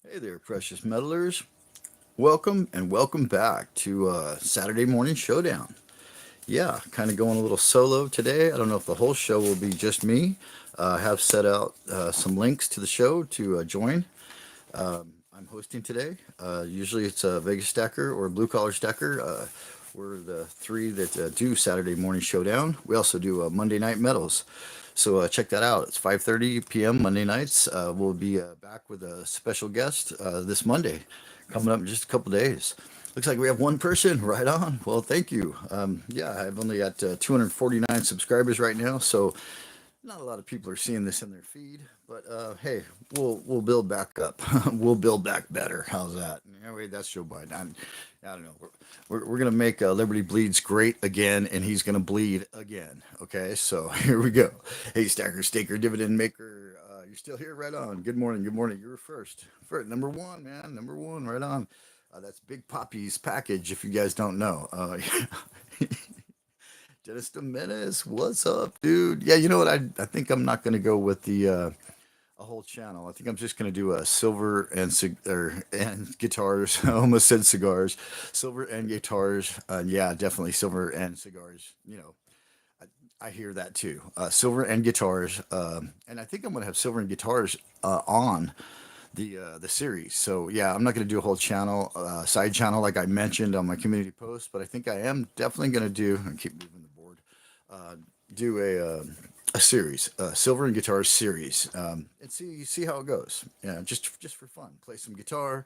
Hey there, precious meddlers. Welcome and welcome back to Saturday Morning Showdown. Yeah, kind of going a little solo today. I don't know if the whole show will be just me. I have set out some links to the show to join. I'm hosting today. Usually it's a Vegas Stacker or Blue Collar Stacker. We're the three that do Saturday Morning Showdown. We also do Monday Night Medals. So check that out. It's 5:30 p.m. Monday nights. We'll be back with a special guest this Monday, coming up in just a couple days. Looks like we have one person. Right on. Well, thank you. Yeah, I've only got 249 subscribers right now, so not a lot of people are seeing this in their feed. But hey, we'll build back up. We'll build back better. How's that? Anyway, that's Joe Biden. I don't know. We're gonna make Liberty Bleeds great again, and he's gonna bleed again. Okay, so here we go. Hey, Stacker, Staker, Dividend Maker, you're still here? Right on. Good morning. Good morning. You were first. First, number one, man. Number one. Right on. That's Big Poppy's package. If you guys don't know. Dennis the Menace, what's up, dude? Yeah, you know what? I think I'm not gonna go with the a whole channel. I think I'm just gonna do a silver and and guitars. I almost said cigars, silver and guitars. Yeah, definitely silver and cigars. I hear that too. Silver and guitars. And I think I'm gonna have silver and guitars on the series. So yeah, I'm not going to do a whole channel, side channel like I mentioned on my community post, but I think I am definitely going to do. I keep moving the board. Uh, do a series, silver and guitar series, and see how it goes. Yeah, just for fun. Play some guitar,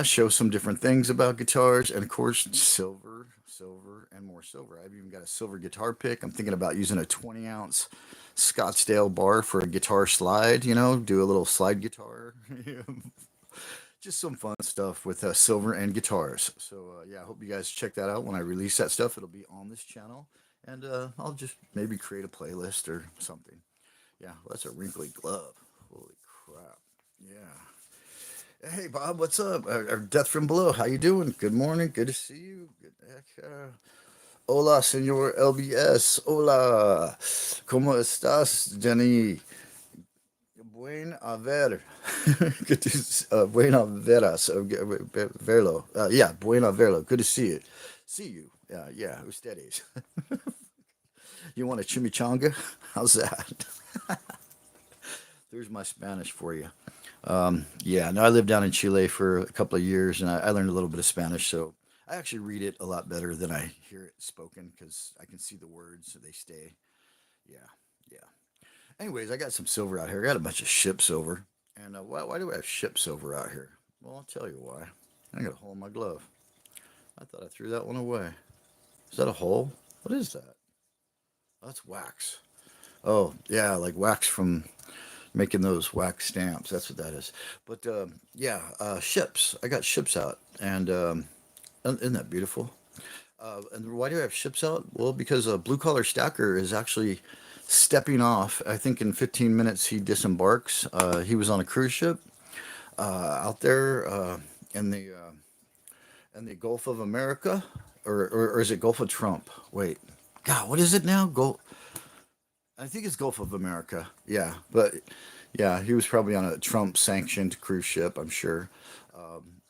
show some different things about guitars, and of course, silver, and more silver. I've even got a silver guitar pick. I'm thinking about using a 20-ounce Scottsdale bar for a guitar slide. Do a little slide guitar. Just some fun stuff with silver and guitars. So yeah, I hope you guys check that out when I release that stuff. It'll be on this channel, and I'll just maybe create a playlist or something. Yeah, well, that's a wrinkly glove. Holy crap! Yeah. Hey Bob, what's up? Death from Below, how you doing? Good morning. Good to see you. Good heck. Hola, señor LBS. Hola. ¿Cómo estás, Jenny? Buen a ver. Good to buena veras. Verlo. Yeah, buena verlo. Good to see you. See you. Yeah. Ustedes. You want a chimichanga? How's that? There's my Spanish for you. Yeah, no, I lived down in Chile for a couple of years, and I learned a little bit of Spanish, so I actually read it a lot better than I hear it spoken because I can see the words, so they stay. Yeah, yeah. Anyways, I got some silver out here. I got a bunch of ship silver. And why do I have ship silver out here? Well, I'll tell you why. I got a hole in my glove. I thought I threw that one away. Is that a hole? What is that? Oh, that's wax. Oh, yeah, like wax from making those wax stamps. That's what that is. But yeah, ships. I got ships out. And isn't that beautiful? And why do I have ships out? Well, because a blue collar stacker is actually stepping off. I think in 15 minutes he disembarks. He was on a cruise ship out there in the Gulf of America, or is it Gulf of Trump? Wait, God, what is it now? I think it's Gulf of America. Yeah, but yeah, he was probably on a Trump sanctioned cruise ship, I'm sure.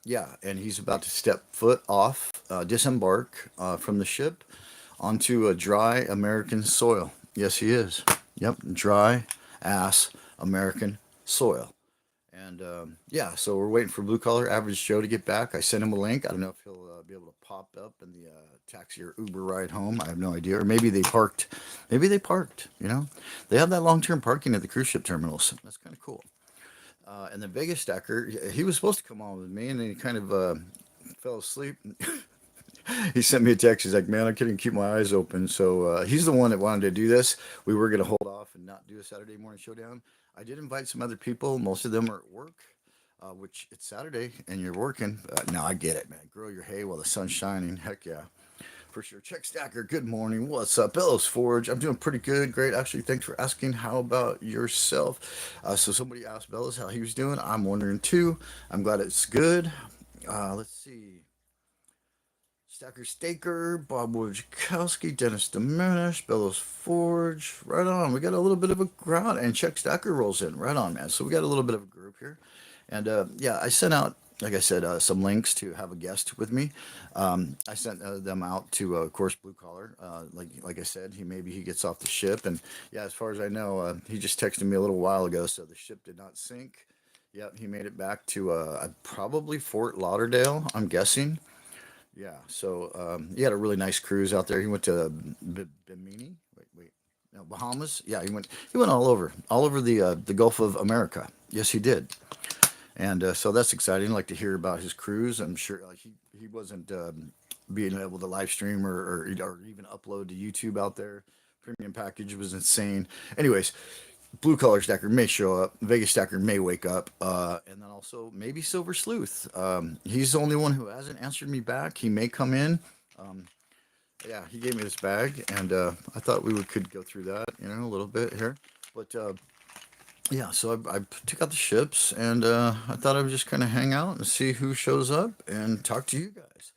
Yeah, and he's about to step foot off, disembark from the ship onto a dry American soil. Yes, he is. Yep, dry ass American soil. And yeah, so we're waiting for Blue Collar Average Joe to get back. I sent him a link. I don't know if he'll be able to pop up in the taxi or Uber ride home. I have no idea. Or maybe they parked. Maybe they parked. They have that long-term parking at the cruise ship terminals. That's kind of cool. And the Vegas stacker, he was supposed to come on with me, and then he kind of fell asleep. He sent me a text. He's like, "Man, I couldn't keep my eyes open." So he's the one that wanted to do this. We were going to hold off and not do a Saturday morning showdown. I did invite some other people. Most of them are at work, which it's Saturday and you're working. No, I get it, man. Grow your hay while the sun's shining. Heck yeah, for sure. Check Stacker, good morning. What's up? Bellows Forge. I'm doing pretty good. Great. Actually, thanks for asking. How about yourself? So somebody asked Bellows how he was doing. I'm wondering too. I'm glad it's good. Let's see. Stacker Staker, Bob Wojciechowski, Dennis Domenish, Bellows Forge. Right on. We got a little bit of a crowd, and Chuck Stacker rolls in. Right on, man. So we got a little bit of a group here. And yeah, I sent out, like I said, some links to have a guest with me. I sent them out to, of course, Blue Collar. Like I said, he gets off the ship, and yeah, as far as I know, he just texted me a little while ago, so the ship did not sink. Yep, he made it back to probably Fort Lauderdale, I'm guessing. Yeah, so he had a really nice cruise out there. He went to Bimini. Wait, no, Bahamas. Yeah, he went all over the Gulf of America. Yes, he did. And so that's exciting. I'd like to hear about his cruise. I'm sure like he wasn't being able to live stream or even upload to YouTube out there. Premium package was insane. Anyways, blue collar stacker may show up. Vegas stacker may wake up, and then also maybe Silver Sleuth. He's the only one who hasn't answered me back. He may come in. Um, yeah, he gave me this bag, and I thought could go through that, a little bit here. But yeah, so I took out the ships, and I thought I would just kind of hang out and see who shows up and talk to you guys.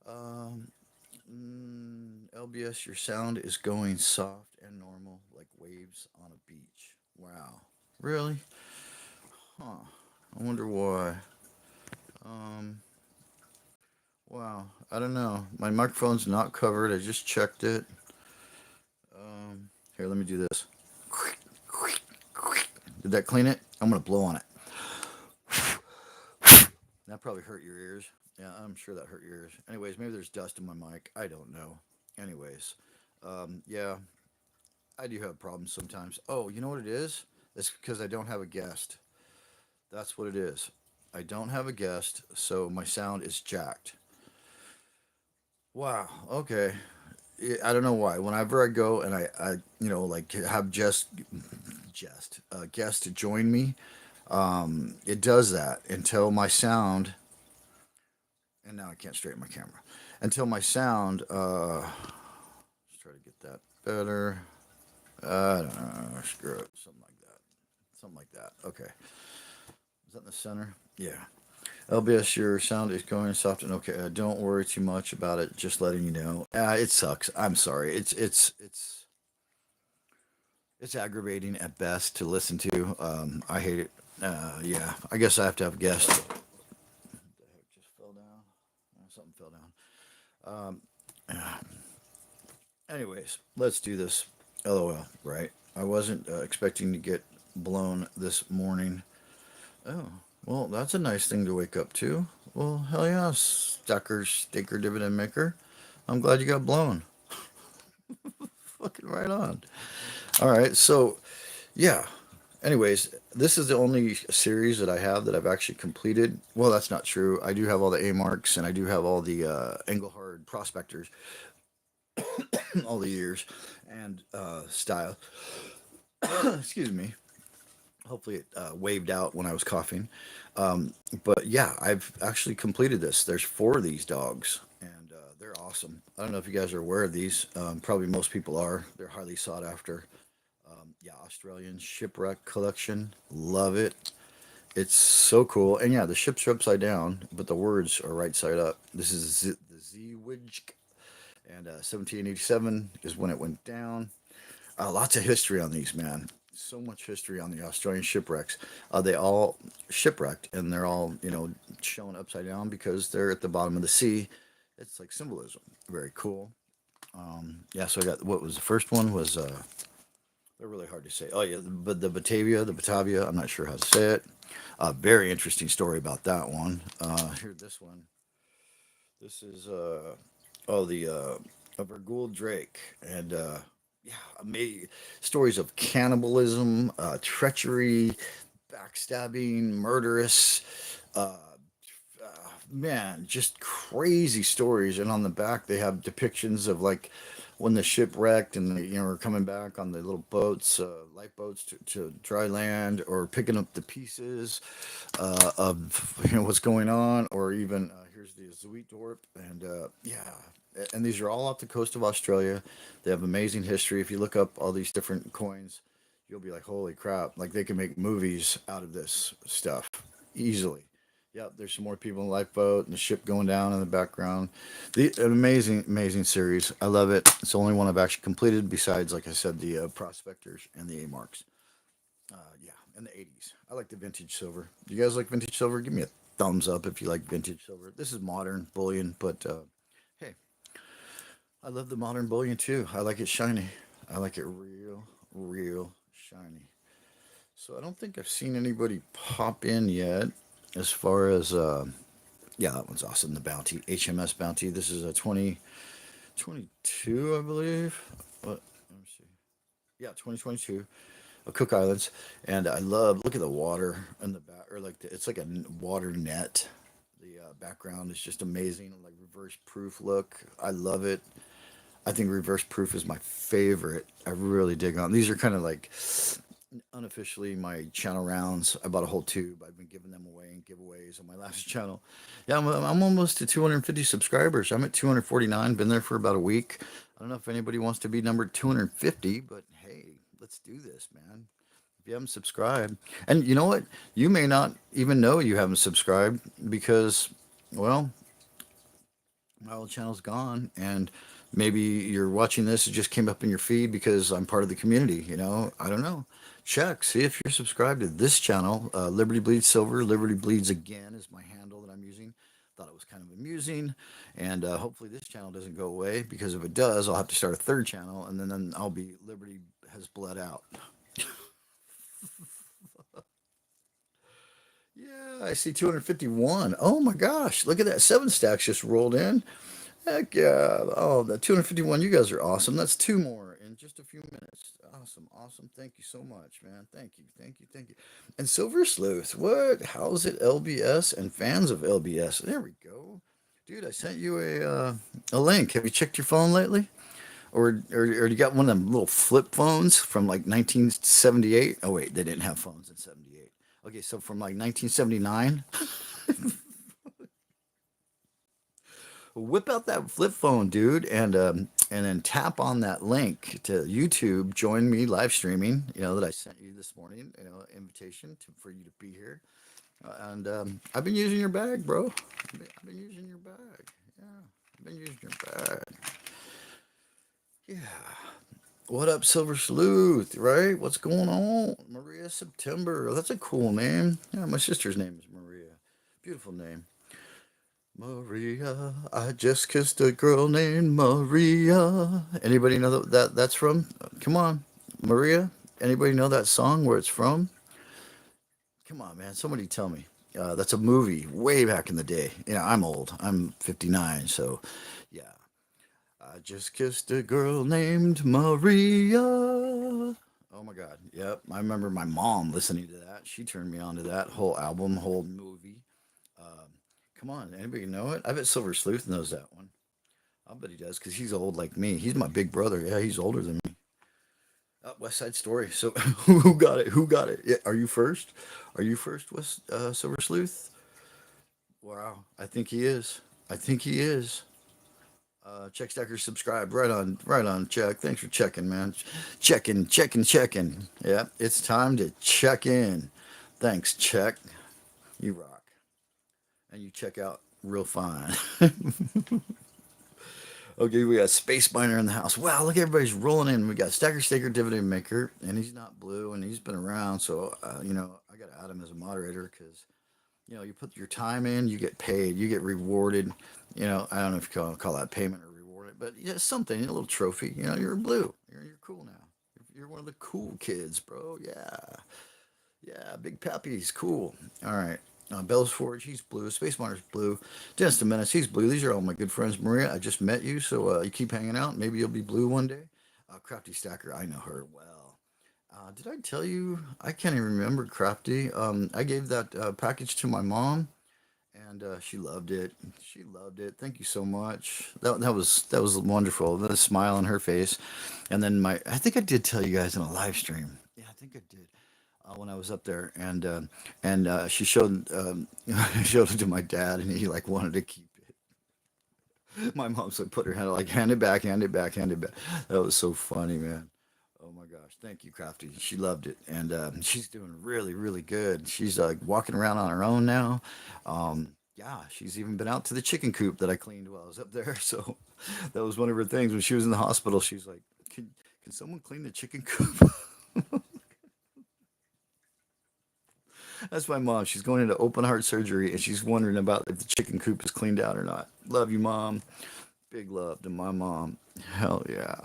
Um, LBS, your sound is going soft and normal like waves on a beach. Wow. Really? Huh. I wonder why. Um, wow. I don't know. My microphone's not covered. I just checked it. Here, let me do this. Did that clean it? I'm going to blow on it. That probably hurt your ears. Yeah, I'm sure that hurt your ears. Anyways, maybe there's dust in my mic. I don't know. Anyways, yeah, I do have problems sometimes. Oh, you know what it is? It's because I don't have a guest. That's what it is. I don't have a guest, so my sound is jacked. Wow. Okay. I don't know why. Whenever I go and like have guest to join me, it does that until my sound. And now I can't straighten my camera until my sound. Let's try to get that better. I don't know. Screw it. Something like that. Something like that. Okay. Is that in the center? Yeah. LBS, your sound is going soft and okay. Don't worry too much about it. Just letting you know. It sucks. I'm sorry. It's aggravating at best to listen to. I hate it. Yeah. I guess I have to have guests. What the heck just fell down? Something fell down. Anyways, let's do this. LOL. Right. I wasn't expecting to get blown this morning. Oh, well, that's a nice thing to wake up to. Well, hell yeah, staker, dividend maker. I'm glad you got blown. Fucking right on. All right, so yeah. Anyways, this is the only series that I have that I've actually completed. Well, that's not true. I do have all the A marks and I do have all the Engelhard prospectors, all the years and style. Excuse me. Hopefully it waved out when I was coughing. But yeah, I've actually completed this. There's four of these dogs, and they're awesome. I don't know if you guys are aware of these. Probably most people are. They're highly sought after. Yeah, Australian shipwreck collection. Love it. It's so cool. And yeah, the ships are upside down, but the words are right side up. This is the Zwij, and 1787 is when it went down. Lots of history on these, man. So much history on the Australian shipwrecks. They all shipwrecked, and they're all shown upside down because they're at the bottom of the sea. It's like symbolism. Very cool. Yeah. So I got what was the first one was they're really hard to say. Oh yeah, but the Batavia. I'm not sure how to say it. Very interesting story about that one. Here, this one. This is the of Ergul Drake, and yeah, amazing stories of cannibalism, treachery, backstabbing, murderous. Uh, Man, just crazy stories. And on the back, they have depictions of like when the ship wrecked and they are coming back on the little boats, lifeboats to dry land, or picking up the pieces of what's going on, or even here's the Zuidorp, and yeah, and these are all off the coast of Australia. They have amazing history. If you look up all these different coins, you'll be like, holy crap! Like they can make movies out of this stuff easily. Yep, there's some more people in the lifeboat and the ship going down in the background. An amazing, amazing series. I love it. It's the only one I've actually completed besides, like I said, the prospectors and the A marks. Yeah. in the 80s. I like the vintage silver. You guys like vintage silver? Give me a thumbs up if you like vintage silver. This is modern bullion, but hey, I love the modern bullion too. I like it shiny. I like it real shiny. So I don't think I've seen anybody pop in yet. As far as yeah, that one's awesome. The Bounty, HMS Bounty. This is a 2022, I believe. What? Let me see. Yeah, 2022. Cook Islands, and I love. Look at the water in the back, or like it's like a water net. The background is just amazing, like reverse proof look. I love it. I think reverse proof is my favorite. I really dig on. These are kind of like unofficially my channel rounds. I bought a whole tube. I've been giving them away in giveaways on my last channel. Yeah, I'm almost to 250 subscribers. I'm at 249. Been there for about a week. I don't know if anybody wants to be number 250, but hey, let's do this, man. If you haven't subscribed, and you know what, you may not even know you haven't subscribed because, well, my old channel's gone, and maybe you're watching this, it just came up in your feed because I'm part of the community. I don't know. Check, see if you're subscribed to this channel. Liberty Bleeds Silver, Liberty Bleeds Again is my handle that I'm using. Thought it was kind of amusing, and hopefully this channel doesn't go away, because if it does, I'll have to start a third channel, and then I'll be Liberty has bled out. Yeah, I see 251. Oh my gosh, look at that. Seven stacks just rolled in. Heck yeah. Oh, the 251. You guys are awesome. That's two more in just a few minutes. Awesome. Awesome. Thank you so much, man. Thank you. Thank you. Thank you. And Silver Sleuth. What? How's it, LBS and fans of LBS? There we go. Dude, I sent you a link. Have you checked your phone lately? Or you got one of them little flip phones from like 1978? Oh, wait, they didn't have phones in 78. Okay, so from like 1979, whip out that flip phone, dude, and then tap on that link to YouTube. Join me live streaming. That I sent you this morning. Invitation for you to be here. And I've been using your bag, bro. I've been using your bag. Yeah, I've been using your bag. Yeah. What up, Silver Sleuth? Right? What's going on? Maria September. That's a cool name. Yeah, my sister's name is Maria. Beautiful name. Maria, I just kissed a girl named Maria. Anybody know that's from? Come on, Maria. Anybody know that song, where it's from? Come on, man. Somebody tell me. That's a movie way back in the day. I'm old. I'm 59, so yeah. I just kissed a girl named Maria. Oh my God. Yep. I remember my mom listening to that. She turned me on to that whole album, whole movie. Um, Come on. Anybody know it? I bet Silver Sleuth knows that one. I bet he does, because he's old like me. He's my big brother. Yeah, he's older than me. West Side Story. So who got it? Who got it? Yeah, are you first? Are you first, West Silver Sleuth? Wow. I think he is. I think he is. Check Stacker subscribe. Right on, Check. Thanks for checking, man. Checking. Yeah, it's time to check in. Thanks, Check. You rock. And you check out real fine. Okay, we got Space Miner in the house. Wow, look, everybody's rolling in. We got Stacker Dividend Maker, and he's not blue, and he's been around. So, I got to add him as a moderator, because you put your time in, you get paid, you get rewarded. I don't know if you call that payment or rewarded, but yeah, something, a little trophy. You're blue. You're cool now. You're one of the cool kids, bro. Yeah. Yeah, Big Pappy's cool. All right. Bell's Forge, he's blue. Space Miner's blue. Dennis the Menace, he's blue. These are all my good friends. Maria, I just met you, so you keep hanging out. Maybe you'll be blue one day. Crafty Stacker, I know her well. Did I tell you? I can't even remember Crafty. I gave that package to my mom, and she loved it. She loved it. Thank you so much. That was wonderful. The smile on her face, and then I think I did tell you guys in a live stream. Yeah, I think I did, when I was up there, and she showed showed it to my dad, and he like wanted to keep it. My mom said, put her hand like, hand it back, hand it back, hand it back. That was so funny, man. Oh my gosh, thank you, Crafty. She loved it, and she's doing really, really good. She's walking around on her own now. Yeah, she's even been out to the chicken coop that I cleaned while I was up there. So that was one of her things when she was in the hospital. She's like, "Can someone clean the chicken coop?" That's my mom. She's going into open heart surgery and she's wondering about if the chicken coop is cleaned out or not. Love you, mom. Big love to my mom. Hell yeah.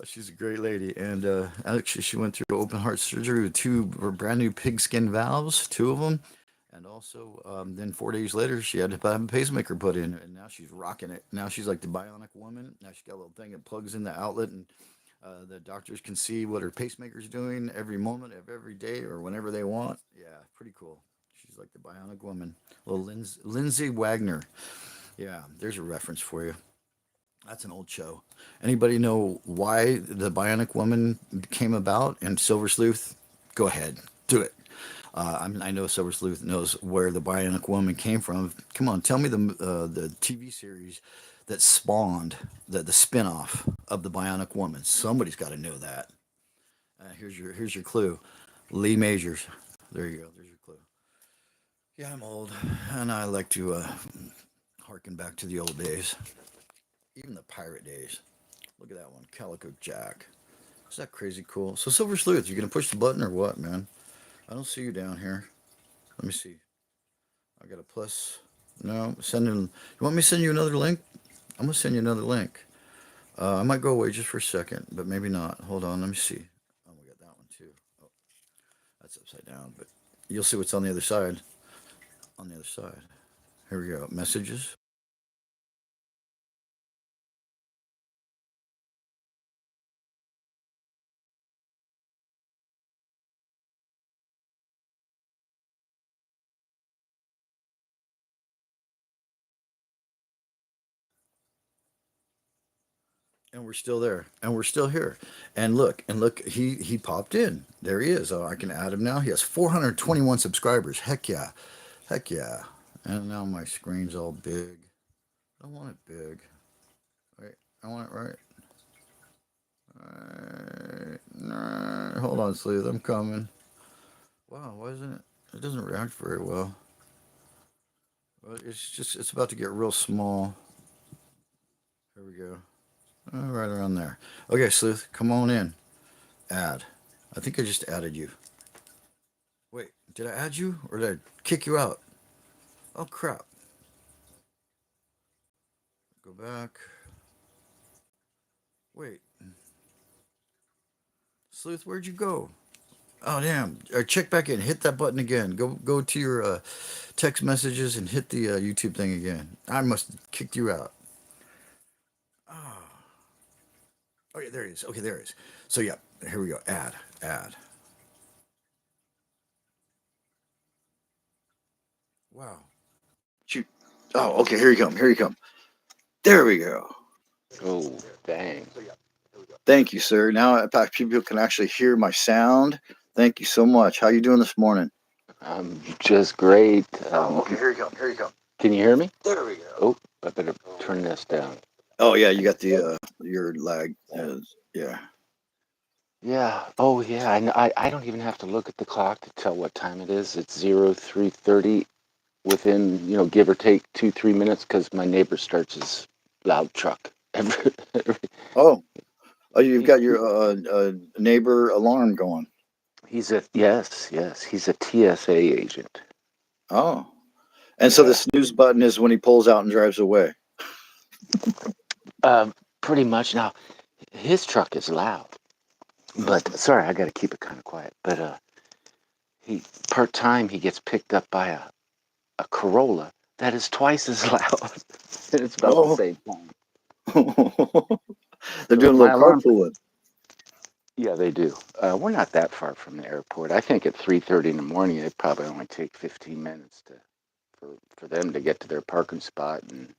She's a great lady. And actually, she went through open heart surgery with two brand new pigskin valves, two of them. And also, then 4 days later, she had to have a pacemaker put in. And now she's rocking it. Now she's like the bionic woman. Now she's got a little thing that plugs in the outlet and the doctors can see what her pacemaker's doing every moment of every day or whenever they want. Yeah, pretty cool. She's like the bionic woman. Little Lindsay Wagner. Yeah, there's a reference for you. That's an old show. Anybody know why the Bionic Woman came about in Silver Sleuth? Go ahead, do it. I know Silver Sleuth knows where the Bionic Woman came from. Come on, tell me the TV series that spawned the spinoff of the Bionic Woman. Somebody's got to know that. Here's your clue. Lee Majors. There you go. There's your clue. Yeah, I'm old, and I like to harken back to the old days, even the pirate days. Look at that one, Calico Jack. Is that crazy cool? So Silver Sleuth, you gonna push the button or what, man? I don't see you down here. Let me see. I got a plus. No, sending. You want me to send you another link? I'm gonna send you another link. I might go away just for a second, but maybe not. Hold on, let me see. Oh, we got that one too. Oh, that's upside down, but you'll see what's on the other side. On the other side. Here we go. Messages. And we're still there, and we're still here. And look, he popped in. There he is. Oh, I can add him now. He has 421 subscribers. Heck yeah, heck yeah. And now my screen's all big. I want it big. Wait, I want it right. Right. Hold on, Sleuth. I'm coming. Wow, why isn't it? It doesn't react very well. Well, it's about to get real small. Here we go. Right around there. Okay, Sleuth, come on in. Add. I think I just added you. Wait, did I add you or did I kick you out? Oh crap. Go back. Wait, Sleuth, where'd you go? Oh damn. Check back in. Hit that button again. Go to your text messages and hit the YouTube thing again. I must have kicked you out. Oh, oh yeah, there he is. Okay, there he is. So yeah, here we go. Add. Wow. Shoot. Oh, okay, here you come. Here you come. There we go. Oh, dang. Thank you, sir. Now, in fact, people can actually hear my sound. Thank you so much. How you doing this morning? I'm just great. Okay, here you go. Here you go. Can you hear me? There we go. Oh, I better turn this down. Oh yeah, you got the your lag. Yeah. Yeah. Oh, yeah. I don't even have to look at the clock to tell what time it is. It's 03:30 within, give or take 2, 3 minutes because my neighbor starts his loud truck. Every, Oh, oh, you've he, got your neighbor alarm going. yes, he's a TSA agent. Oh, and so the Yeah. snooze button is when he pulls out and drives away. Um, Pretty much. Now, his truck is loud, but sorry, I got to keep it kind of quiet. But he part time he gets picked up by a Corolla that is twice as loud, and it's about the Oh, same time. they're So doing a my little alarm, carpooling. yeah, they do. We're not that far from the airport. I think at 3:30 in the morning, it probably only take 15 minutes for them to get to their parking spot and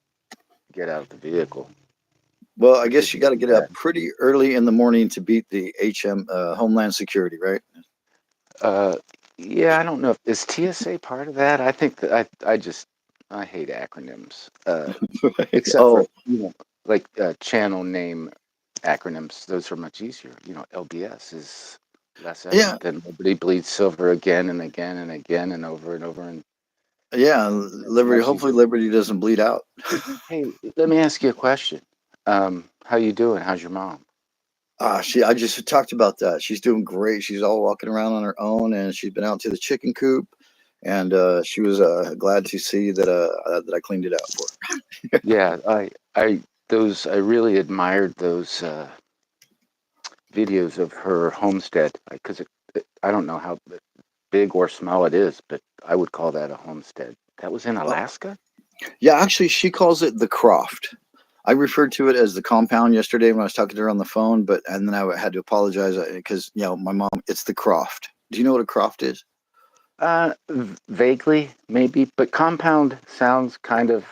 get out of the vehicle, Well, I which guess you got isn't to too get up bad. pretty early in the morning to beat the HM Homeland Security, right? Uh, yeah, I don't know if is TSA part of that. I think that I hate acronyms. Except for Oh, like channel name acronyms. Those are much easier. LBS is less yeah, effort than Liberty Bleeds Silver again and again and again and over, and yeah. that's Liberty. much Hopefully, easier. Liberty doesn't bleed out. Hey, let me ask you a question. How you doing? How's your mom? I just talked about that. She's doing great. She's all walking around on her own, and she's been out to the chicken coop, and she was glad to see that I cleaned it out for her. Yeah, I really admired those videos of her homestead because I don't know how big or small it is, but I would call that a homestead. That was in Oh, Alaska? yeah, actually, she calls it the croft. I referred to it as the compound yesterday when I was talking to her on the phone, but and then I had to apologize because my mom. It's the croft. Do you know what a croft is? Vaguely, maybe, but compound sounds kind of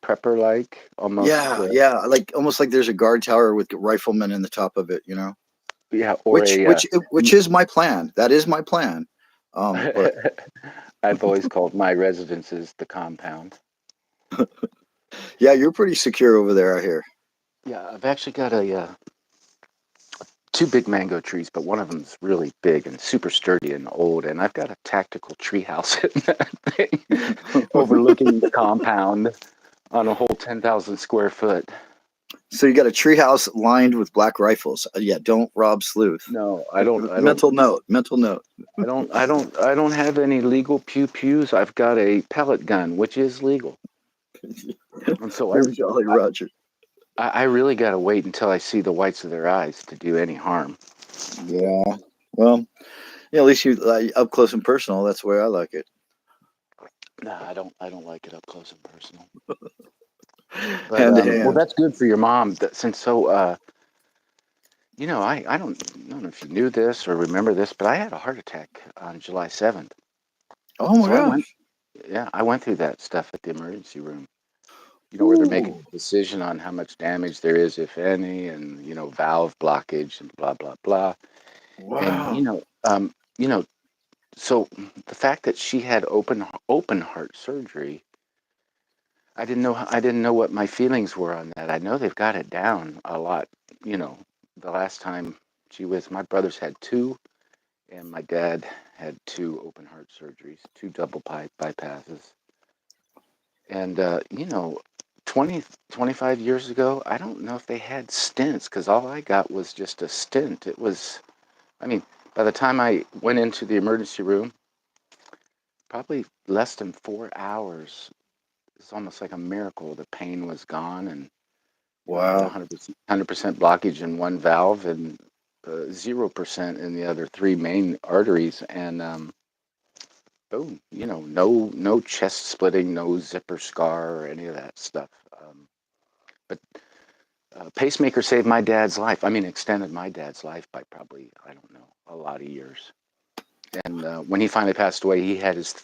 prepper-like, almost. Yeah, like almost like there's a guard tower with riflemen in the top of it. Yeah, or Which a. which which is my plan. That is my plan. But I've always called my residences the compound. yeah, you're pretty secure over there, I hear. Yeah, I've actually got a two big mango trees, but one of them's really big and super sturdy and old, and I've got a tactical tree house in that thing, overlooking the compound on a whole 10,000 square foot. So you got a treehouse lined with black rifles. Yeah, don't rob Sleuth. No, I don't. I don't. Mental note. Mental note. I don't have any legal pew pews. I've got a pellet gun, which is legal, and so You're Jolly I, Roger. I really got to wait until I see the whites of their eyes to do any harm. Yeah. Well, yeah. At least you up close and personal. That's the way I like it. No, I don't like it up close and personal. But Hand to well, hand. that's good for your mom. Since so, I don't know if you knew this or remember this, but I had a heart attack on July 7th. Oh my So gosh. I went through that stuff at the emergency room. Where they're making Ooh. a decision on how much damage there is, if any, and valve blockage and blah blah blah. And Wow. so the fact that she had open heart surgery, I didn't know what my feelings were on that. I know they've got it down a lot. You know, the last time my brothers had two, and my dad had two open heart surgeries, two double pipe bypasses. And 20, 25 years ago, I don't know if they had stents because all I got was just a stent. I mean, by the time I went into the emergency room, probably less than 4 hours. It's almost like a miracle. The pain was gone, and I had Wow. 100% blockage in one valve and 0% in the other three main arteries. And boom, no chest splitting, no zipper scar or any of that stuff. But pacemaker saved my dad's life. I mean, extended my dad's life by probably, I don't know, a lot of years. And when he finally passed away, he had it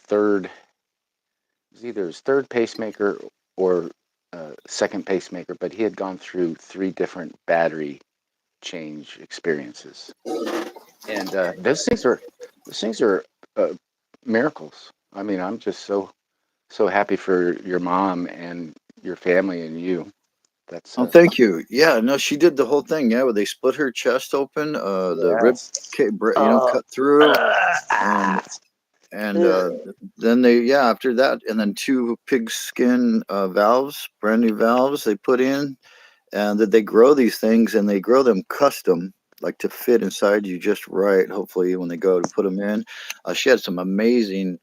was either his third pacemaker or second pacemaker, but he had gone through three different battery change experiences. And those things are uh, miracles. I mean, I'm just so happy for your mom and your family and you. That's Oh, thank you. Yeah, no, she did the whole thing. Yeah, where they split her chest open, the rib, yes. cut through, and Ah, and then after that, and then two pigskin valves, brand new valves they put in, and that they grow these things and they grow them custom, like to fit inside you just right. Hopefully, when they go to put them in, she had some amazing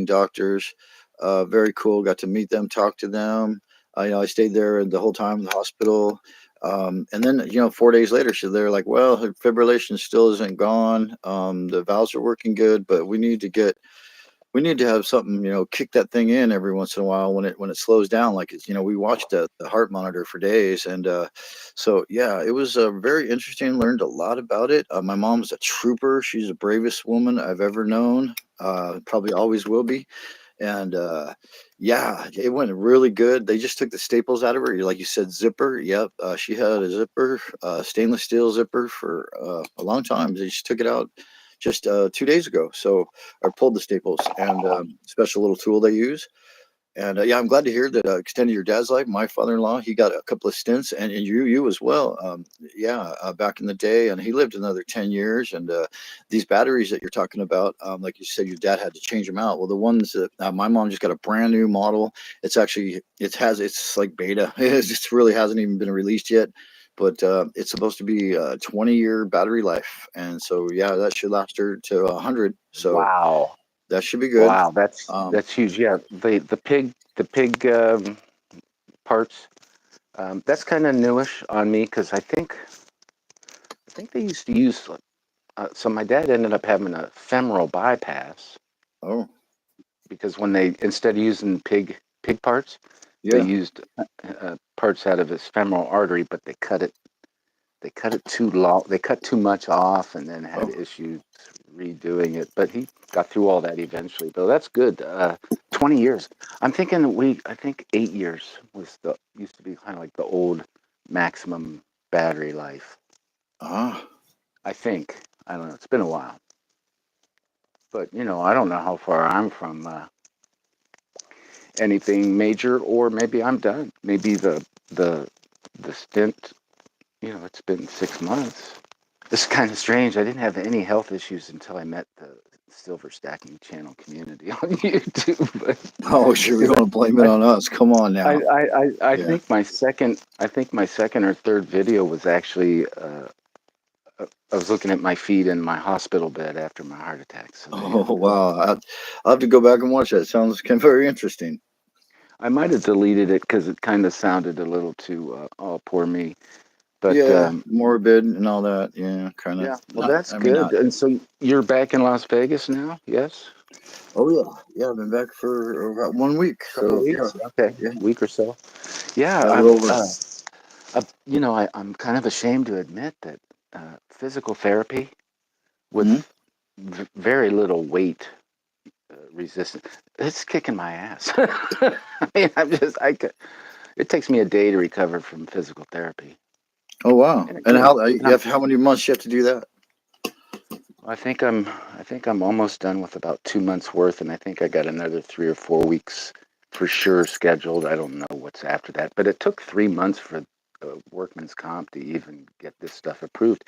doctors. Very cool. Got to meet them, talk to them. I stayed there the whole time in the hospital. And then 4 days later, they're like, well, her fibrillation still isn't gone. The valves are working good, but we need to have something, kick that thing in every once in a while when it slows down. Like we watched the heart monitor for days, and so yeah, it was very interesting. Learned a lot about it. My mom's a trooper. She's the bravest woman I've ever known. Probably always will be. And yeah, it went really good. They just took the staples out of her, like you said, zipper. Yep, she had a zipper, stainless steel zipper for a long time. They just took it out just 2 days ago. So I pulled the staples and special little tool they use. And yeah, I'm glad to hear that extended your dad's life. My father-in-law, he got a couple of stints, and you as well. Yeah, back in the day, and he lived another 10 years. And these batteries that you're talking about, like you said, your dad had to change them out. Well, the ones that my mom just got a brand new model. It's like beta. It just really hasn't even been released yet. but it's supposed to be a 20-year battery life, and so yeah, that should last her to 100. So Wow. that should be good. Wow, Um, that's huge. Yeah, the pig parts. That's kind of newish on me because I think they used to use. So my dad ended up having a femoral bypass oh because when they instead of using pig parts, they yeah. used parts out of his femoral artery, but they cut it too long. They cut too much off, and then had Oh, issues redoing it. But he got through all that eventually, though. That's good. 20 years. I'm thinking I think 8 years was the used to be kind of like the old maximum battery life. ah, I think. I don't know. It's been a while, but I don't know how far I'm from anything major, or maybe I'm done. Maybe the the stint. It's been 6 months. It's kind of strange. I didn't have any health issues until I met the silver stacking channel community on YouTube. oh, sure. You Because want to blame it I, on us? Come on I, now. I, I Yeah. think my second or third video was actually I was looking at my feet in my hospital bed after my heart attack. So there you Oh go. wow. I'll have to go back and watch that. Sounds kind of very interesting. I might have deleted it because it kind of sounded a little too oh, poor me. But Yeah, morbid and all that. Yeah, kind of. yeah, well, Not. that's I mean, good. not. And so you're back in Las Vegas now? Yes. Oh yeah, yeah. I've been back for about 1 week. Couple So yeah, weeks. Okay, yeah. week or so. Yeah, A little over. I'm kind of ashamed to admit that physical therapy with Hmm? very little weight resistance, it's kicking my ass. I mean, it takes me a day to recover from physical therapy. Oh wow. And, And how? and I'm, How many months you have to do that? I think I'm almost done with about 2 months worth, and I think I got another 3 or 4 weeks for sure scheduled. I don't know what's after that, but it took 3 months for workman's comp to even get this stuff approved.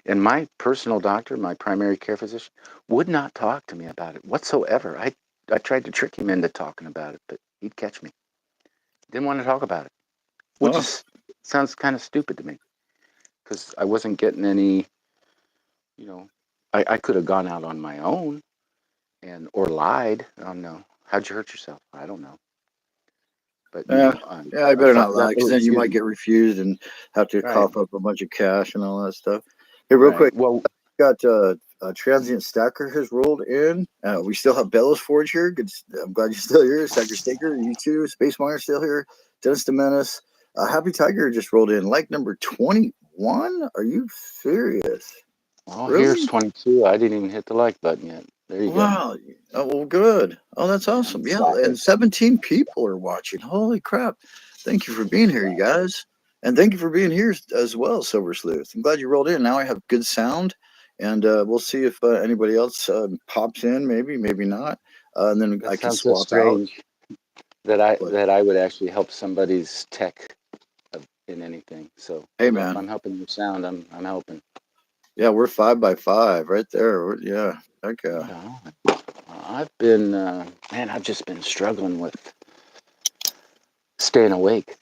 And my personal doctor, my primary care physician, would not talk to me about it whatsoever. I tried to trick him into talking about it, but he'd catch me. Didn't want to talk about it, which Oh, is sounds kind of stupid to me because I wasn't getting any. You know, I could have gone out on my own and or lied. I don't know. How'd you hurt yourself? I don't know. But yeah. Yeah, I I better thought not lie that. because Oh, then you excuse might me. get refused and have to Right, cough up a bunch of cash and all that stuff. Hey, real right. quick, Well, got transient stacker has rolled in. We still have Bellows Forge here. Good. I'm glad you're still here. Stacker Staker, you too. Space Miner still here. Dennis the Menace. Happy Tiger just rolled in. Like number 21. Are you serious? well, here's Really? 22. I didn't even hit the like button yet. There you go. Wow. Oh, well, good. Oh, that's Yeah, I'm awesome. Yeah, and slacking. 17 people are watching. Holy crap. Thank you for being here, you guys. And thank you for being here as well, Silver Sleuth. I'm glad you rolled in. Now I have good sound, and we'll see if anybody else pops in, maybe not. And then That I can sounds so swap out. strange that I But that I would actually help somebody's tech in anything. So, hey, if man. I'm helping your sound, I'm helping. Yeah, we're 5 by 5 right there. Yeah. Okay. Right on. I've been, man, I've just been struggling with staying awake.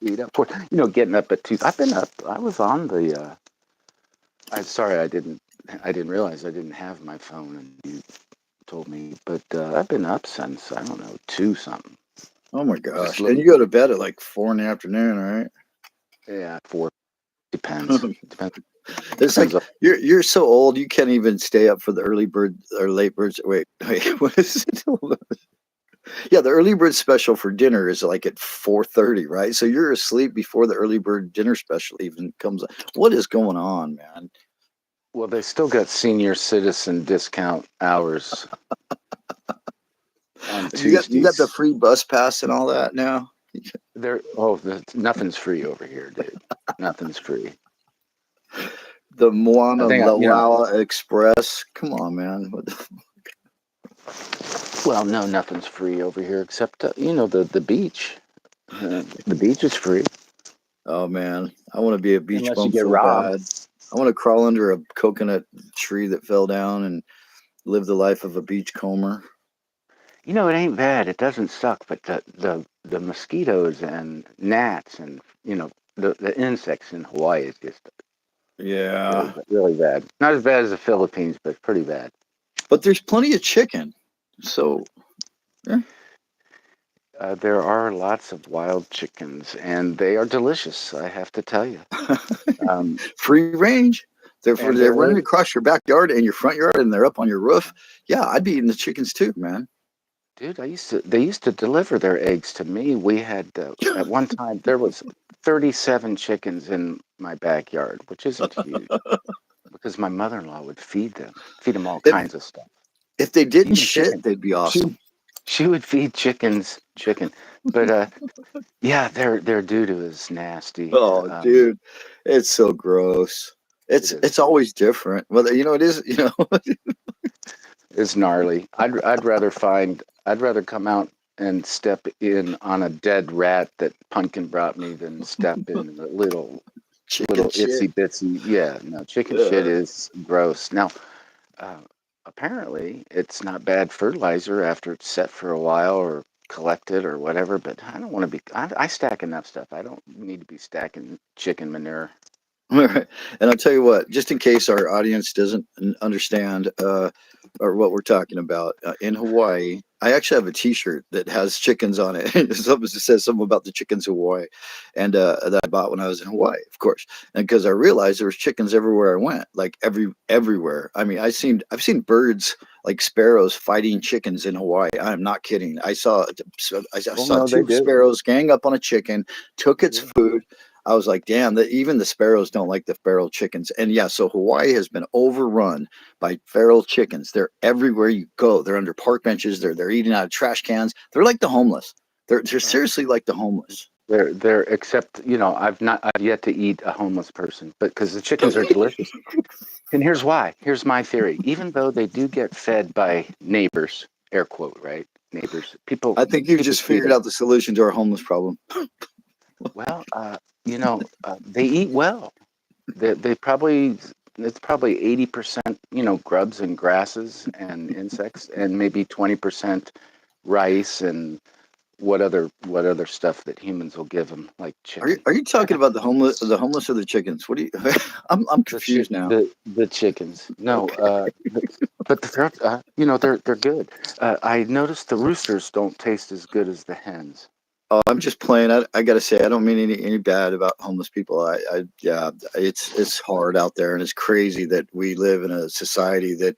Beat up for, getting up at 2. I've been up. I was on the. I'm sorry, I didn't realize I didn't have my phone, and you told me. But I've been up since I don't know 2 something. Oh my Just gosh. And looking you go for, to bed at like 4 in the afternoon, right? yeah, 4. Depends. Depends. It's Depends like on. you're so old you can't even stay up for the early bird or late birds. Wait, what is it? Yeah, the early bird special for dinner is like at 4:30, right? So you're asleep before the early bird dinner special even comes. What is going on, man? Well, they still got senior citizen discount hours on You got the Tuesdays. free bus pass and all that now. Nothing's free over here, dude. Nothing's free. The I Moana think Lalawa Express. Come on, man. well, no, nothing's free over here except the beach. The beach is free Oh man, I want to be a beach unless you bum get so robbed. bad. I want to crawl under a coconut tree that fell down and live the life of a beachcomber. It ain't bad. It doesn't suck, but the mosquitoes and gnats and the insects in Hawaii is just really Yeah, really bad. Not as bad as the Philippines, but pretty bad. but there's plenty of chicken. So, yeah. There are lots of wild chickens, and they are delicious. I have to tell you. Um, Free range. and They're their running eggs, across your backyard and your front yard, and they're up on your roof. Yeah, I'd be eating the chickens too, man. dude. They used to deliver their eggs to me. We had at one time there was 37 chickens in my backyard, which isn't huge because my mother-in-law would feed them all if kinds of stuff, if they didn't even shit, chicken. they'd be She awesome. she would feed chickens chicken, but yeah, their doo-doo is nasty. Oh, dude, it's so gross. It is. It's always different. Whether it is, It's gnarly. I'd rather come out and step in on a dead rat that Pumpkin brought me than step in a chicken little shit. itsy bitsy. Yeah, no, chicken shit Uh, is gross. Now, uh, apparently, it's not bad fertilizer after it's set for a while or collected or whatever. But I don't want to be. I stack enough stuff. I don't need to be stacking chicken manure. All right. And I'll tell you what, just in case our audience doesn't understand or what we're talking about, in Hawaii, I actually have a T-shirt that has chickens on it. Something that says something about the chickens of Hawaii, and that I bought when I was in Hawaii, of course. And because I realized there was chickens everywhere I went, like everywhere. I mean, I've seen birds like sparrows fighting chickens in Hawaii. I'm not kidding. I Oh saw no, they two do. sparrows gang up on a chicken, took They its do. food. I was like, damn, that even the sparrows don't like the feral chickens. And yeah, so Hawaii has been overrun by feral chickens. They're everywhere you go. They're under park benches. They're eating out of trash cans. They're like the homeless. They're Oh, seriously like the homeless. they're except I've yet to eat a homeless person, but because the chickens are delicious. And here's why. Here's my theory. Even though they do get fed by neighbors, air quote, right? Neighbors, I think you've people just feed figured them. out the solution to our homeless problem. Well, they eat well. They probably it's probably 80% grubs and grasses and insects, and maybe 20% rice and what other stuff that humans will give them, like chicken. Are you talking about the homeless or the chickens? What do you? I'm confused now. The chickens. No, Okay. but they're good. I noticed the roosters don't taste as good as the hens. Oh, I'm just playing. I gotta say, I don't mean any bad about homeless people. Yeah, it's hard out there, and it's crazy that we live in a society that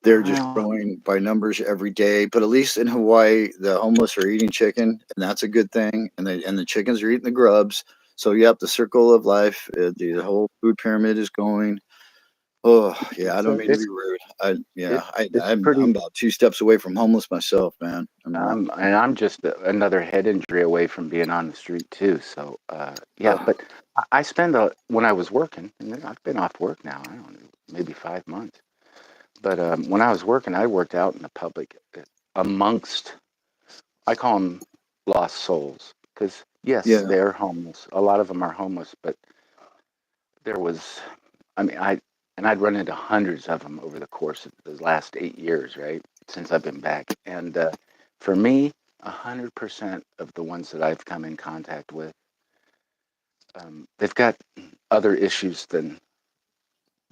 they're just Well, growing by numbers every day. But at least in Hawaii, the homeless are eating chicken, and that's a good thing. And the chickens are eating the grubs. So yep, the circle of life, the whole food pyramid is going. Oh yeah, I it's don't a, mean to be rude. it, it's I'm pretty. about two steps away from homeless myself, man. I'm not. I'm just another head injury away from being on the street too. So yeah, Uh, but I spend when I was working, and I've been off work now. I don't know, maybe 5 months. But when I was working, I worked out in the public amongst, I call them lost souls, because yes, yeah. they're homeless. A lot of them are homeless, but there was, I mean, I'd run into hundreds of them over the course of the last 8 years, right, since I've been back. And for me, 100% of the ones that I've come in contact with, they've got other issues than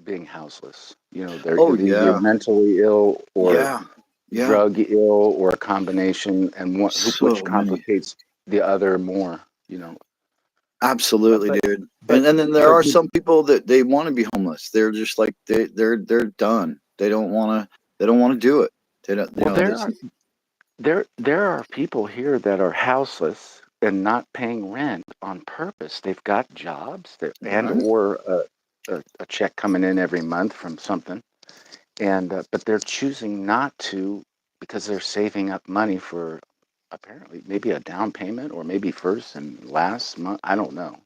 being houseless. Oh They're either yeah. mentally ill or Yeah. Yeah. drug ill or a combination, and which So many. complicates the other more. You know, Absolutely, but dude. but And then there but are some people that they want to be homeless. They're just like they're done. They don't want to do it. They don't. well, This. there are people here that are houseless and not paying rent on purpose. They've got jobs and Right. or a check coming in every month from something, and but they're choosing not to because they're saving up money for apparently maybe a down payment or maybe first and last month. I don't know.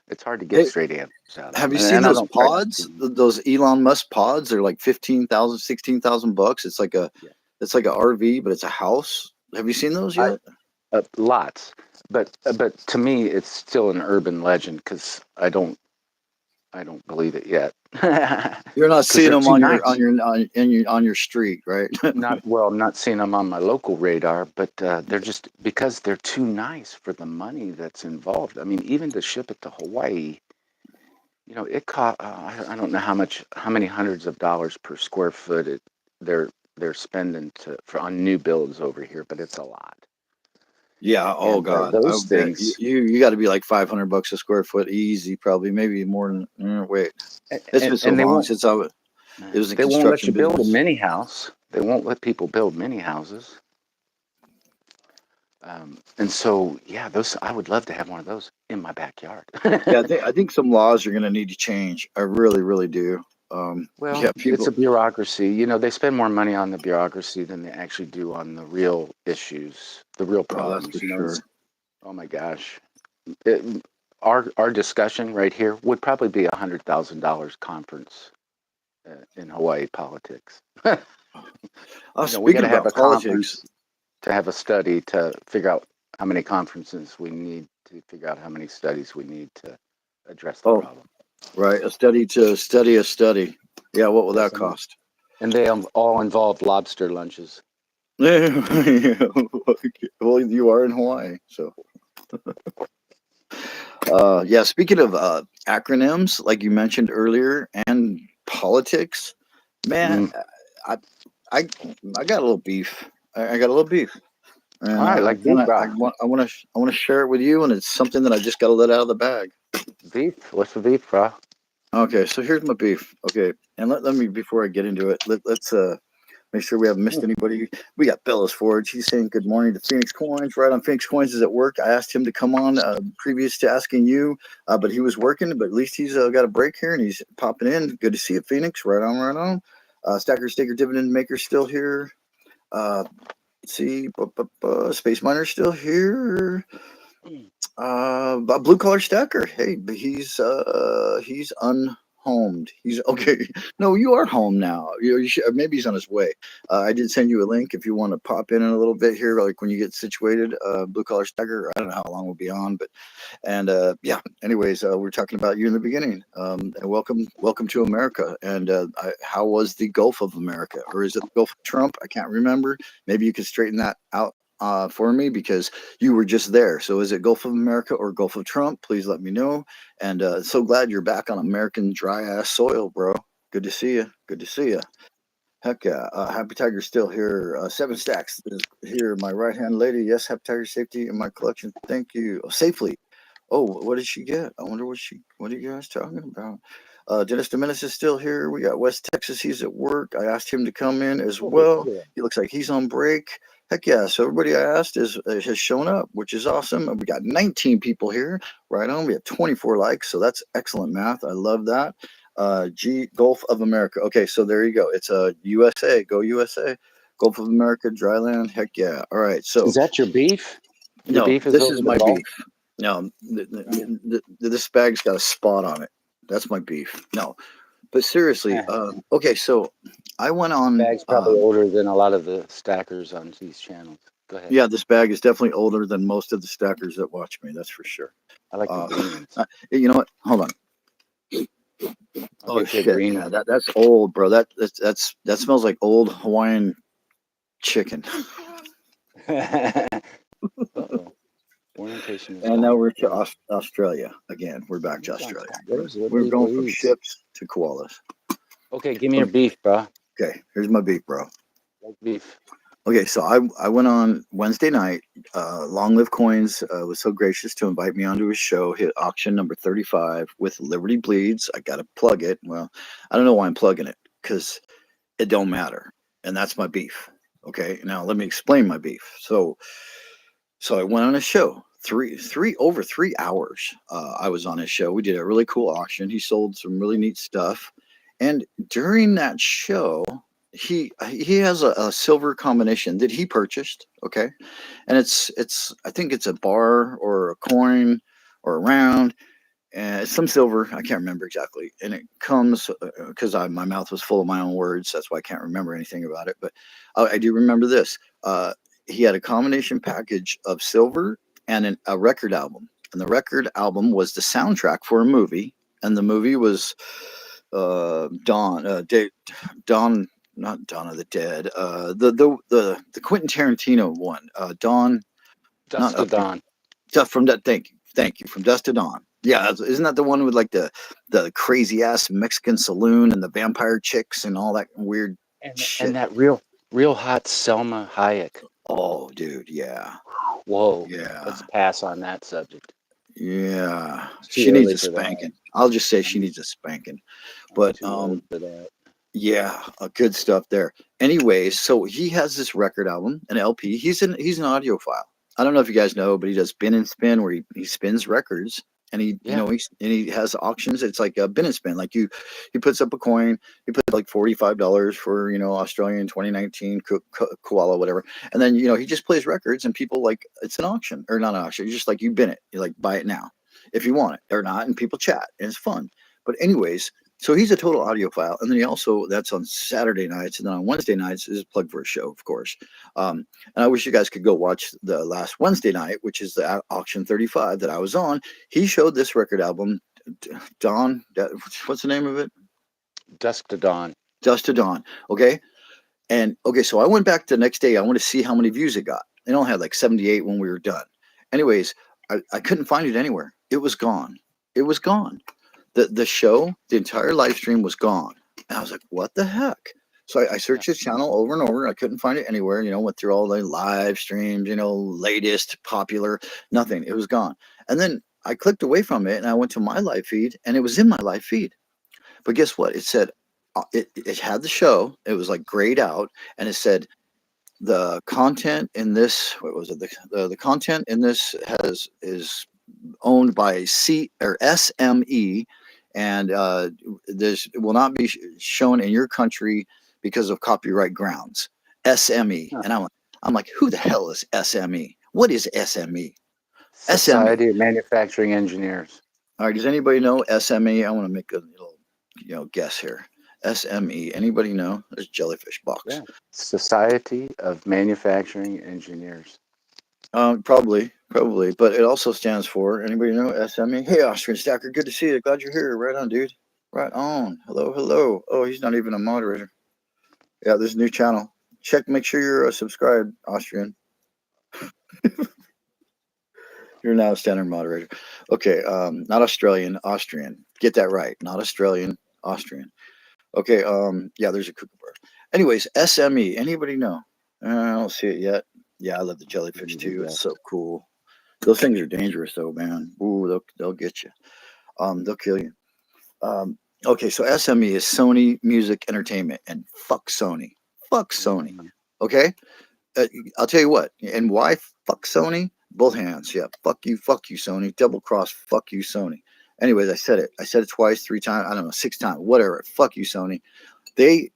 It's hard to get Hey, straight answers out of have them, you and, seen and I those don't try to pods? give them. Those Elon Musk pods? They're like 15,000, 16,000 bucks. Yeah, It's like a RV, but it's a house. Have you seen those I yet? lots, but to me, it's still an urban legend because I don't. I don't believe it yet You're not because seeing they're them too on your nice. on your street, right? Not well. I'm not seeing them on my local radar, but they're just because they're too nice for the money that's involved. I mean, even to ship it to Hawaii, it cost. I don't know how many hundreds of dollars per square foot they're they're spending on new builds over here, but it's a lot. Yeah. Oh And God, I those bet things, you got to be like $500 a square foot, easy, probably, maybe more than. Wait, it's and, been so and they long won't since it was in they won't let construction you build a business. mini house. They won't let people build mini houses. And so, yeah, those I would love to have one of those in my backyard. Yeah, I think some laws are going to need to change. I really, really do. Well, Yeah, it's a people. bureaucracy. They spend more money on the bureaucracy than they actually do on the real issues, the real Oh, that's for problems. sure. Oh my gosh. Our discussion right here would probably be $100,000 conference in Hawaii politics. We got Speaking to have about a politics, conference to have a study to figure out how many conferences we need to figure out how many studies we need to address the oh, problem. right, a study to study a study. Yeah, what will that Yes, cost? and they all involve lobster lunches. Well, you are in Hawaii, so yeah. Speaking of acronyms, like you mentioned earlier, and politics, man, Mm. I I I got a little beef. I got a little beef, All and right, I like beef, kind of bro. I want to share it with you, and it's something that I just got to let out of the bag. Beef. What's the beef, bro? Okay, so here's my beef. Okay, and let me before I get into it, let's make sure we haven't missed anybody. We got Bellas Forge. He's saying good morning to Phoenix Coins. Right on, Phoenix Coins is at work. I asked him to come on previous to asking you, but he was working. But at least he's got a break here and he's popping in. Good to see you, Phoenix. Right on, right on. Stacker Staker Dividend Maker still here. Let's see, Space Miner still here. Blue Collar Stacker. Hey, but he's unhomed. He's okay. No, you are home now. You should, maybe he's on his way. I did send you a link if you want to pop in a little bit here, like when you get situated. Blue Collar Stacker. I don't know how long we'll be on, but and yeah. Anyways, we're talking about you in the beginning. And welcome to America. And how was the Gulf of America, or is it the Gulf of Trump? I can't remember. Maybe you could straighten that out for me because you were just there. So is it Gulf of America or Gulf of Trump? Please let me know. And so glad you're back on American dry ass soil, bro. Good to see you. Good to see you. Heck yeah. Happy Tiger's still here. Seven Stacks is here. My right hand lady. Yes, Happy Tiger safety in my collection. Thank you. Oh, safely. Oh, what did she get? I wonder what are you guys talking about? Dennis Dominus is still here. We got West Texas. He's at work. I asked him to come in as well. He looks like he's on break. Heck yeah. So everybody I asked has shown up, which is awesome. We got 19 people here. Right on. We have 24 likes. So that's excellent math. I love that. Gulf of America. Okay, so there you go. It's a USA. Go USA. Gulf of America, dryland. Heck yeah. All right. Is So that your beef? Your no, beef is this over is the my Gulf. beef. No, this bag's got a spot on it. That's my beef. No, but seriously, okay. So I went on. Bag's probably older than a lot of the stackers on these channels. Go ahead. Yeah, this bag is definitely older than most of the stackers that watch me. That's for sure. I like the Uh, green ones. you know what? Hold on. I'll Oh get you a shit! green Yeah, one. that's old, bro. That smells like old Hawaiian chicken. Uh-oh. Orientation is And now gone. we're to Australia again. We're back to Who's on Australia. top? There's We're Liberty going from Bleeds. ships to koalas. Okay, give me your beef, bro. Okay, here's my beef, bro. Like beef. Okay, so I went on Wednesday night. Long Live Coins was so gracious to invite me onto his show, hit auction number 35 with Liberty Bleeds. I got to plug it. Well, I don't know why I'm plugging it because it don't matter, and that's my beef. Okay, now let me explain my beef. So I went on a show. Over 3 hours. I was on his show. We did a really cool auction. He sold some really neat stuff, and during that show, he has a silver combination that he purchased. Okay, and it's I think it's a bar or a coin or a round and some silver. I can't remember exactly. And it comes because my mouth was full of my own words. That's why I can't remember anything about it. But I do remember this. He had a combination package of silver and a record album. And the record album was the soundtrack for a movie. and the movie was Dawn, Dawn, not Dawn of the Dead, the Quentin Tarantino one, Dawn, not Dust to up be Dawn. just from that. Thank you, from Dust to Dawn. Yeah, isn't that the one with like the crazy ass Mexican saloon and the vampire chicks and all that weird And shit? that real hot Selma Hayek. Oh, dude, yeah, Whoa. Let's yeah, pass on that subject. yeah. It's too She needs early a for that. spanking. I'll just say she I'm, needs a spanking. I'm But too old for that. yeah, good stuff there. Anyways, so he has this record album, an LP. He's an audiophile. I don't know if you guys know, but he does bin and spin, where he spins records, and Yeah. he has auctions. It's like a bin and spin. Like he puts up a coin. He puts like $45 for Australian 2019 koala whatever, and then he just plays records, and people like it's an auction or not an auction. You just like you bin it. You like buy it now if you want it or not, and people chat, and it's fun. But anyways, so he's a total audiophile, and then he also that's on Saturday nights, and then on Wednesday nights is a plug for a show, of course. And I wish you guys could go watch the last Wednesday night, which is the auction 35 that I was on. He showed this record album, Dawn. What's the name of it? Dusk to Dawn. Dust to Dawn. Okay, and okay, so I went back the next day. I want to see how many views it got. It only had like 78 when we were done. Anyways, I couldn't find it anywhere. It was gone. It was gone. The show, the entire live stream was gone. And I was like, what the heck? So I Yeah. searched his channel over and over. I couldn't find it anywhere. Went through all the live streams, latest, popular, nothing. It was gone. And then I clicked away from it and I went to my live feed and it was in my live feed. But guess what? It said, it had the show. It was like grayed out and it said, the content in this, what was it? The content in this is owned by C or SME, and this will not be shown in your country because of copyright grounds. SME, Huh. and I'm like, who the hell is SME? What is SME? SME. Society of Manufacturing Engineers. All right, does anybody know SME? I want to make a little, guess here. SME. Anybody know? There's jellyfish box. Yeah. Society of Manufacturing Engineers. Probably, but it also stands for anybody know SME? Hey, Austrian Stacker, good to see you. Glad you're here. Right on, dude. Right on. Hello, hello. Oh, he's not even a moderator. Yeah, there's a new channel. Check, make sure you're subscribed, Austrian. You're now a standard moderator. Okay, not Australian, Austrian. Get that right. Not Australian, Austrian. Okay, yeah, there's a kookaburra. Anyways, SME. Anybody know? I don't see it yet. Yeah, I love the jellyfish too. It's so cool. Those things are dangerous, though, man. Ooh, they'll get you. They'll kill you. Okay, so SME is Sony Music Entertainment, and fuck Sony. Fuck Sony. Okay, I'll tell you what. And why fuck Sony? Both hands. Yeah, fuck you, Sony. Double cross, fuck you, Sony. Anyways, I said it. I said it twice, 3 times. I don't know, 6 times, whatever. Fuck you, Sony. They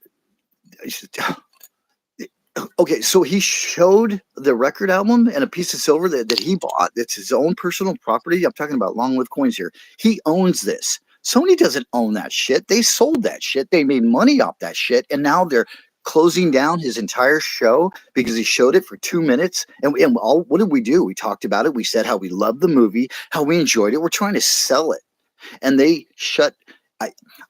okay, so he showed the record album and a piece of silver that he bought. That's his own personal property. I'm talking about Long Live Coins here. He owns this. Sony doesn't own that shit. They sold that shit. They made money off that shit. And now they're closing down his entire show because he showed it for 2 minutes. And all, what did we do? We talked about it. We said how we loved the movie, how we enjoyed it. We're trying to sell it. And they shut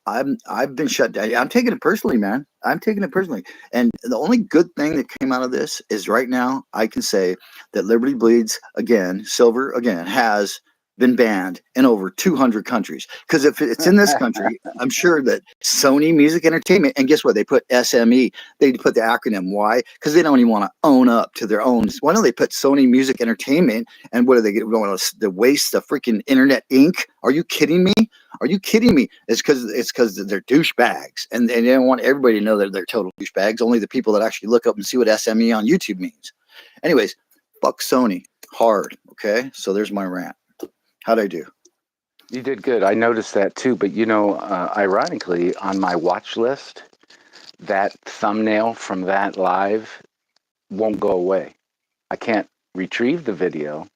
I, I've been shut down. I'm taking it personally, man. I'm taking it personally. And the only good thing that came out of this is right now I can say that Liberty Bleeds again, Silver again, has been banned in over 200 countries. Because if it's in this country, I'm sure that Sony Music Entertainment, and guess what? They put SME. They put the acronym. Why? Because they don't even want to own up to their own. Why don't they put Sony Music Entertainment? And what do they get? Want to waste the freaking internet ink? Are you kidding me? Are you kidding me? It's because they're douchebags, and they don't want everybody to know that they're total douchebags. Only the people that actually look up and see what SME on YouTube means. Anyways, fuck Sony hard. Okay, so there's my rant. How'd I do? You did good. I noticed that too. But ironically, on my watch list, that thumbnail from that live won't go away. I can't retrieve the video,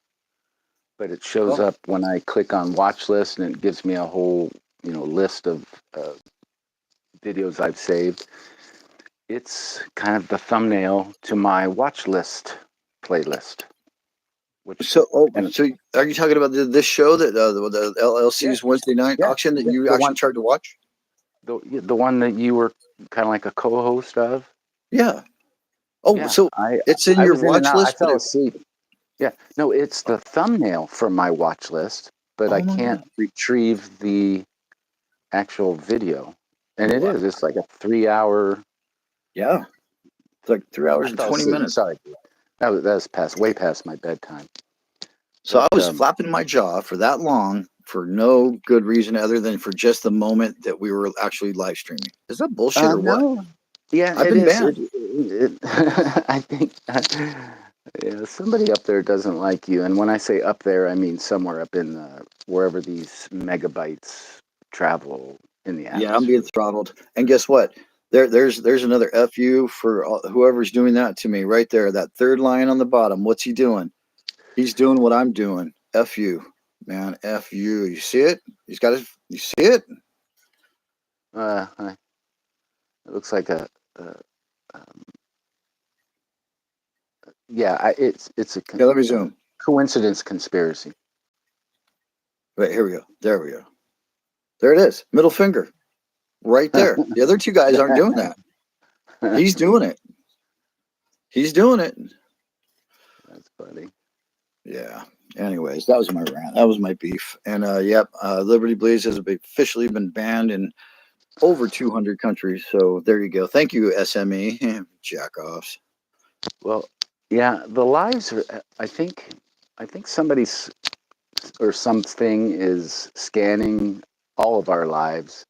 but it shows Oh, up when I click on watch list, and it gives me a whole list of videos I've saved. It's kind of the thumbnail to my watch list playlist, which and So are you talking about this show that the yeah, LLC's Wednesday night yeah, auction that yeah, you actually tried to watch? the one that you were kind of like a co-host of. Yeah. Oh, Yeah, so I it's in I your was in and watch out. I list, but fell asleep. Yeah, no, it's the thumbnail from my watch list, but I oh my can't god. retrieve the actual video. And it Well, is. It's like a 3 hour. yeah, it's like three I hours and fell 20 asleep. minutes. Sorry, that was past way past my bedtime. So But I was flapping my jaw for that long for no good reason other than for just the moment that we were actually live streaming. Is that bullshit or what? no, yeah, I've it been is. banned. I think yeah, somebody up there doesn't like you. And when I say up there, I mean somewhere up in wherever these megabytes travel in the Yeah, I'm being atmosphere. throttled. And guess what? There's another fu for whoever's doing that to me right there. That third line on the bottom. What's he doing? He's doing what I'm doing. Fu, man. Fu. You see it? He's got his. You see it? It looks like a um, yeah. It's a Yeah. Let me zoom. coincidence conspiracy. Wait. Here we go. There we go. There it is. Middle finger. Right there. The other two guys aren't doing that. He's doing it. He's doing it. That's funny. Yeah. Anyways, that was my rant. That was my beef. And yep, Liberty Blaze has officially been banned in over 200 countries. So there you go. Thank you, SME. Jackoffs. Well, yeah, the lives are. I think somebody's or something is scanning all of our lives.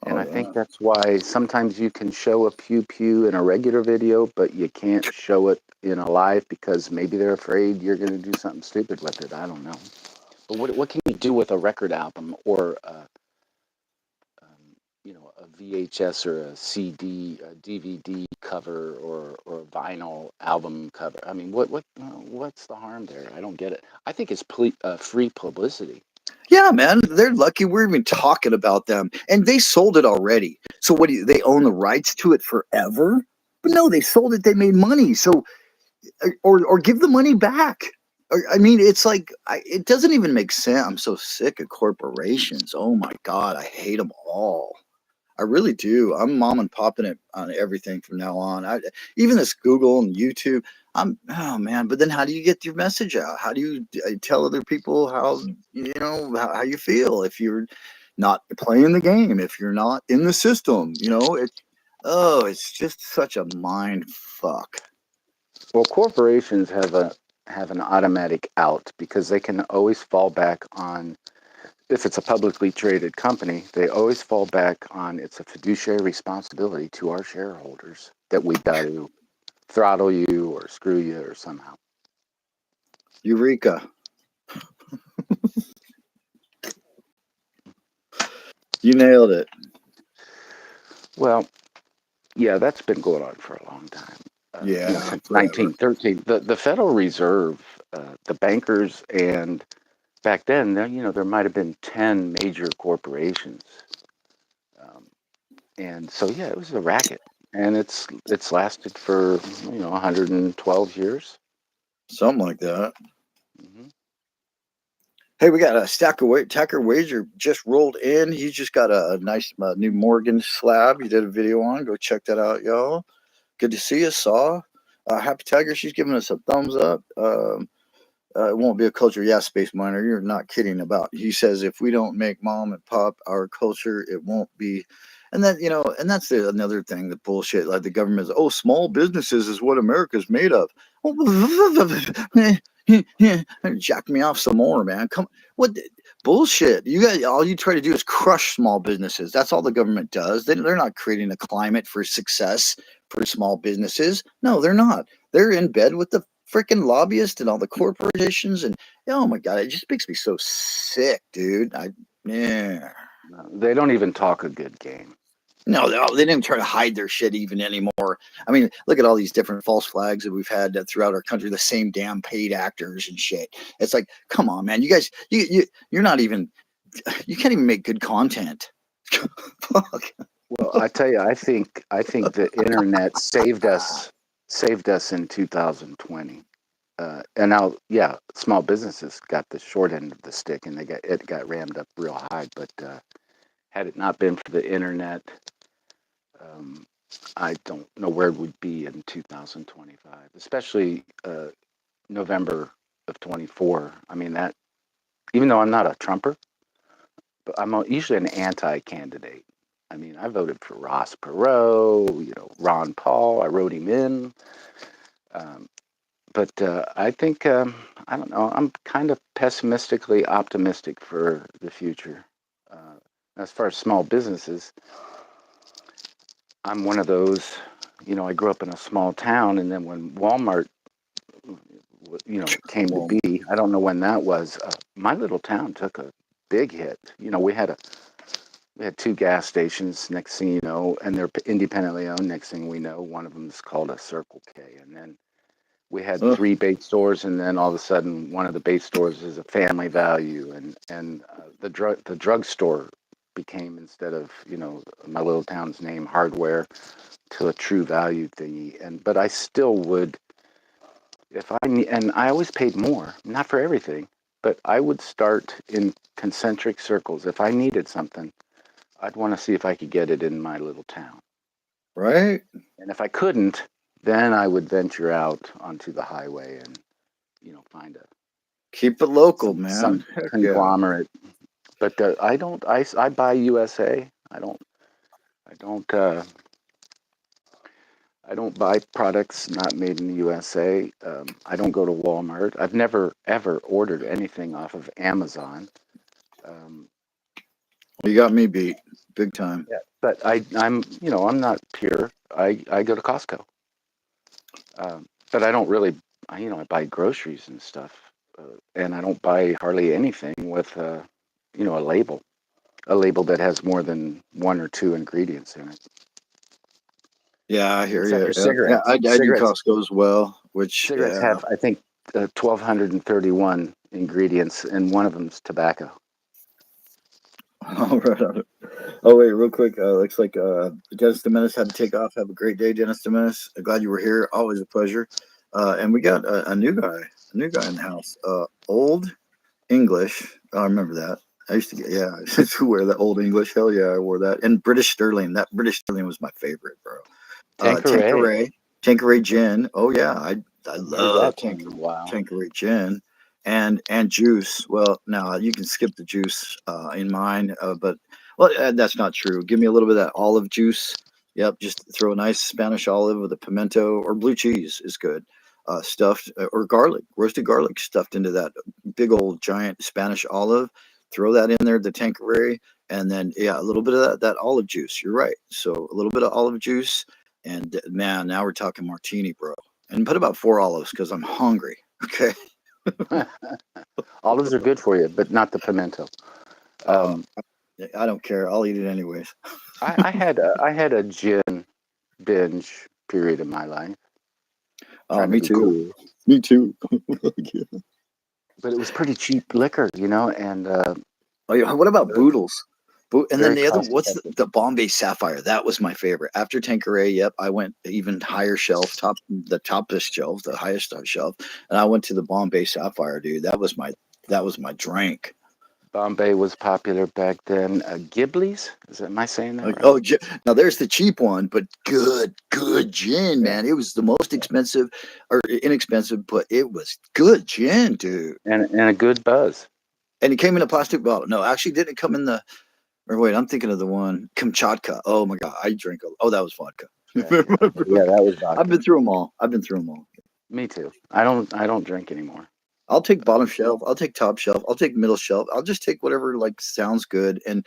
And Oh I think yeah. that's why sometimes you can show a pew pew in a regular video, but you can't show it in a live because maybe they're afraid you're going to do something stupid with it. I don't know. But what can you do with a record album or a VHS or a CD, a DVD cover or a vinyl album cover? I mean, what's the harm there? I don't get it. I think it's free publicity. Yeah, man. They're lucky we're even talking about them. And they sold it already. So what do you, they own the rights to it forever? But no, they sold it, they made money. So or give the money back. I mean, it's like it doesn't even make sense. I'm so sick of corporations. Oh my god, I hate them all. I really do. I'm mom and popping it on everything from now on. Even this Google and YouTube. Oh man, but then how do you get your message out? How do you tell other people how how you feel if you're not playing the game, if you're not in the system? It's just such a mind fuck. Well, corporations have an automatic out because they can always fall back on if it's a publicly traded company, they always fall back on it's a fiduciary responsibility to our shareholders that we got to throttle you or screw you or somehow. Eureka! You nailed it. Well, yeah, that's been going on for a long time. Yeah, Since forever. 1913, the Federal Reserve, the bankers, and back then, there might have been 10 major corporations, um, and so yeah, it was a racket, and it's lasted for 112 years. Something like that. Hmm. Hey, we got a stack of Tacker Wager just rolled in. He's just got a nice new Morgan slab. He did a video on. Go check that out, y'all. Good to see you, Saw. Happy Tiger, she's giving us a thumbs up. It won't be a culture. Yeah, Space Miner, you're not kidding about. He says if we don't make mom and pop our culture, it won't be. And that and that's another thing, the bullshit. Like the government's, oh, small businesses is what America's made of. Jack me off some more, man. Come, what bullshit? You guys, all you try to do is crush small businesses. That's all the government does. They're not creating a climate for success for small businesses. No, they're not. They're in bed with the freaking lobbyists and all the corporations, and oh my god, it just makes me so sick, dude. Yeah. They don't even talk a good game. No, they didn't try to hide their shit even anymore. I mean, look at all these different false flags that we've had throughout our country. The same damn paid actors and shit. It's like, come on, man. You guys, you're not even. You can't even make good content. Fuck. Well, I tell you, I think the internet saved us in 2020. And now, yeah, small businesses got the short end of the stick, and it got rammed up real high. But had it not been for the internet, um, I don't know where it would be in 2025, especially November of 24. I mean, that even though I'm not a Trumper, but I'm usually an anti-candidate. I mean, I voted for Ross Perot, Ron Paul. I wrote him in. Um, but I think I don't know. I'm kind of pessimistically optimistic for the future. Uh, as far as small businesses, I'm one of those. I grew up in a small town, and then when Walmart, came to Well, be, I don't know when that was. My little town took a big hit. We had two gas stations. Next thing you know, and they're independently owned. Next thing we know, one of them is called a Circle K, and then we had ugh, three bait stores, and then all of a sudden, one of the bait stores is a Family Value, and the drugstore became, instead of my little town's name, Hardware, to a True Value thingy. But I still would, if I need, and I always paid more, not for everything, but I would start in concentric circles. If I needed something, I'd want to see if I could get it in my little town. right? And if I couldn't, then I would venture out onto the highway and find a Keep it local, some man. Heck yeah. conglomerate. But I don't. I buy USA. I don't. I don't buy products not made in the USA. I don't go to Walmart. I've never ever ordered anything off of Amazon. Um, You got me beat big time. yeah. But I'm not pure. I go to Costco. But I don't really. I buy groceries and stuff, and I don't buy hardly anything with a label that has more than one or two ingredients in it, Yeah, I hear except you. for Yeah, yeah, cigarettes. I do Costco as well. Which Cigarettes yeah. have, I think, 1,231 ingredients, and one of them's tobacco. All right. Oh wait, real quick. Looks like Dennis Domenis had to take off. Have a great day, Dennis Domenis. Glad you were here. Always a pleasure. And we got a new guy in the house. Old English. I remember that. I used to get, yeah, I used to wear that old English. Hell yeah, I wore that. And British Sterling. That British Sterling was my favorite, bro. Tanqueray. Tanqueray gin. Oh yeah, I Haven't heard love that term in a while. Tanqueray gin, and juice. Well, now you can skip the juice in mine, but well, that's not true. Give me a little bit of that olive juice. Yep, just throw a nice Spanish olive with a pimento or blue cheese is good. Stuffed or garlic, roasted garlic stuffed into that big old giant Spanish olive. Throw that in there, the Tanqueray, and then yeah, a little bit of that olive juice. You're right. So a little bit of olive juice, and man, now we're talking martini, bro. And put about 4 olives because I'm hungry. Okay. Olives are good for you, but not the pimento. Uh, Um, I don't care. I'll eat it anyways. I had a gin binge period in my life, Oh, trying to me be too. cool, Me too. but it was pretty cheap liquor, and Oh, yeah. What about very, Boodles? And then very the other, cost what's effective. the Bombay Sapphire? That was my favorite. After Tanqueray, yep, I went even higher shelf, the toppest shelf, the highest shelf, and I went to the Bombay Sapphire, dude. That was my drink. Bombay was popular back then. Ghiblis, am I saying that Like, right? oh, now there's the cheap one, but good gin, Yeah, man. It was the most yeah. expensive or inexpensive, but it was good gin, dude. And a good buzz. And it came in a plastic bottle. No, actually, didn't come in the. Or wait, I'm thinking of the one Kamchatka. Oh my god, I drink. Oh, that was vodka. Yeah, yeah, yeah. That was I've vodka. been through them all. I've been through them all. Me too. I don't drink anymore. I'll take Uh, bottom shelf. I'll take top shelf. I'll take middle shelf. I'll just take whatever like sounds good. And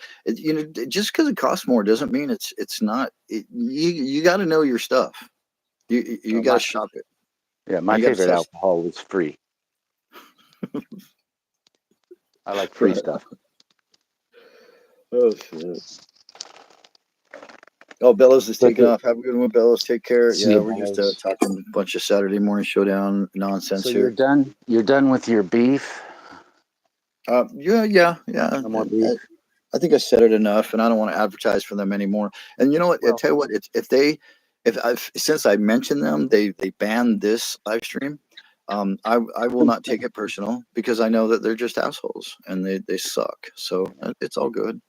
just because it costs more doesn't mean it's not. You got to know your stuff. You well, got to my shop it, yeah, and my you got to favorite test. alcohol was free. I like free Right. stuff. Oh shit. Oh, Bellows is But taking off. Have a good one, Bellows. Take care. see Yeah, you we're just guys. talking a bunch of Saturday morning showdown So nonsense you're here. done. You're done with your beef. Yeah, yeah, yeah. No more beef. I think I said it enough, and I don't want to advertise for them anymore. And you know what? I Well, tell you what, if since I mentioned them, they banned this live stream. I will not take it personal because I know that they're just assholes and they suck. So it's all good.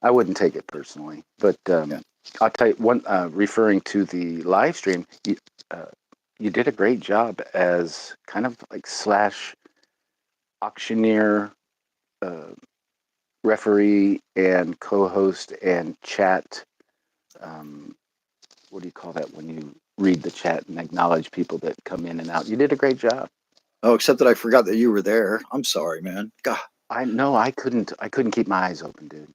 I wouldn't take it personally, but Yeah. I'll tell you one. Referring to the live stream, uh, you did a great job as kind of like slash auctioneer, uh, referee, and co-host and chat. Um, what do you call that when you read the chat and acknowledge people that come in and out? You did a great job. Oh, except that I forgot that you were there. I'm sorry, man. God. I know I couldn't. I couldn't keep my eyes open, dude.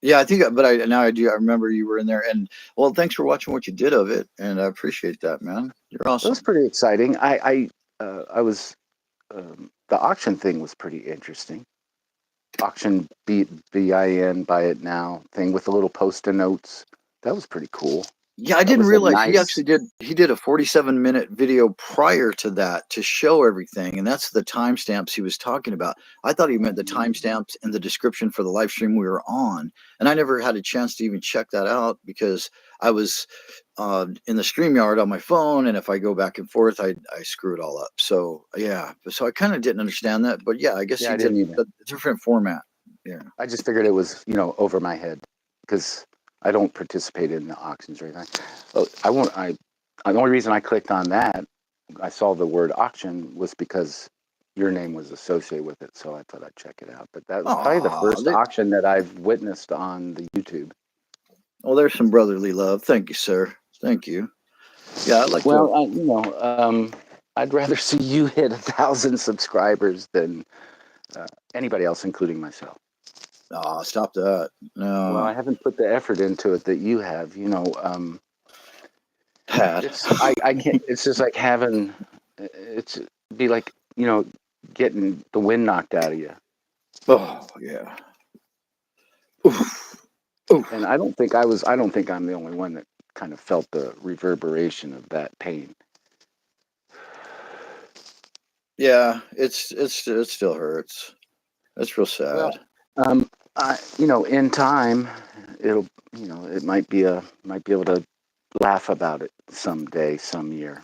Yeah, I think, but I now I do. I remember you were in there, and well, thanks for watching what you did of it, and I appreciate that, man. You're It was awesome. pretty exciting. I was the auction thing was pretty interesting. Auction BIN buy it now thing with the little post-it notes. That was pretty cool. Yeah, I That didn't was a realize he nice. actually did. He did a 47-minute video prior to that to show everything, and that's the timestamps he was talking about. I thought he meant the timestamps in the description for the live stream we were on, and I never had a chance to even check that out because I was in the StreamYard on my phone, and if I go back and forth, I screw it all up. So yeah, so I kind of didn't understand that, but yeah, I guess Yeah, he I did didn't either. a different format. Yeah. I just figured it was over my head because I don't participate in the auctions or anything. I won't. The only reason I clicked on that, I saw the word auction was because your name was associated with it, so I thought I'd check it out. But that was probably the Oh, first auction that I've witnessed on the YouTube. well, there's some brotherly love. Thank you, sir. Thank you. Yeah, I'd like to. Well, I'd rather see you hit 1,000 subscribers than anybody else, including myself. Oh, stop that. Well, I No, haven't put the effort into it that you have. Pat. I can't. It's just like having. It's be like getting the wind knocked out of you. Oh, yeah. Oof. And Oof. I don't think I'm the only one that kind of felt the reverberation of that pain. Yeah, it still hurts. It's real Well, sad. in time, it'll it might be able to laugh about it someday, some year.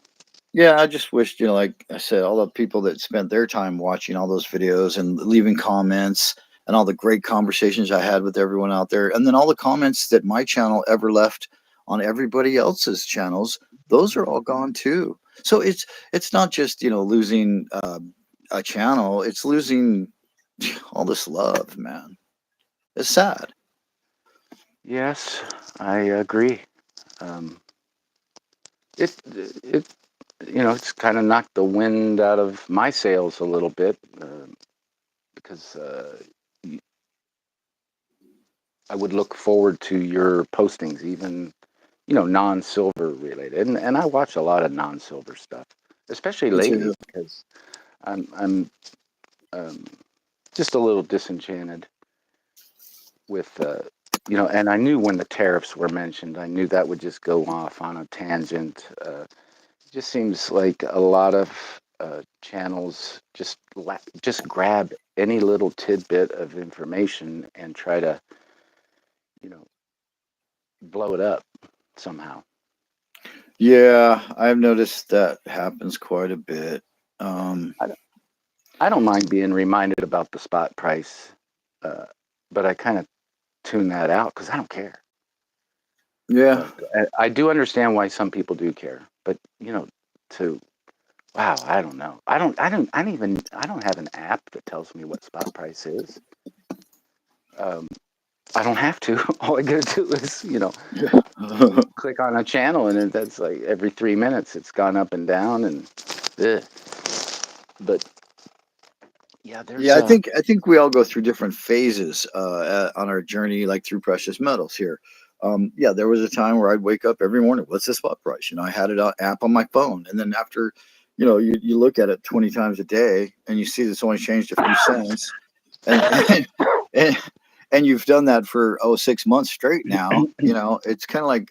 Yeah, I just wished, like I said, all the people that spent their time watching all those videos and leaving comments and all the great conversations I had with everyone out there, and then all the comments that my channel ever left on everybody else's channels, those are all gone too. So it's not just losing a channel; it's losing all this love, man. It's sad. Yes, I agree. Um, it it's kind of knocked the wind out of my sails a little bit because I would look forward to your postings, even non-silver related, and I watch a lot of non-silver stuff, especially Me lately too. because I'm um, just a little disenchanted with and I knew when the tariffs were mentioned, I knew that would just go off on a tangent. It just seems like a lot of channels just grab any little tidbit of information and try to you know blow it up somehow. Yeah, I've noticed that happens quite a bit. I don't, I don't mind being reminded about the spot price, uh, but I kind of tune that out because I don't care. Yeah, But I do understand why some people do care. But to wow, I don't know. I don't have an app that tells me what spot price is. Um, I don't have to. All I gotta do is yeah. click on a channel, and that's like every 3 minutes it's gone up and down, and ugh. But yeah, there's Yeah, I a think I think we all go through different phases on our journey, like through precious metals here. Yeah, there was a time where I'd wake up every morning. What's the spot price? I had it app on my phone, and then after, you look at it 20 times a day, and you see it's only changed a few cents, and and, and you've done that for 6 months straight now. It's kind of like,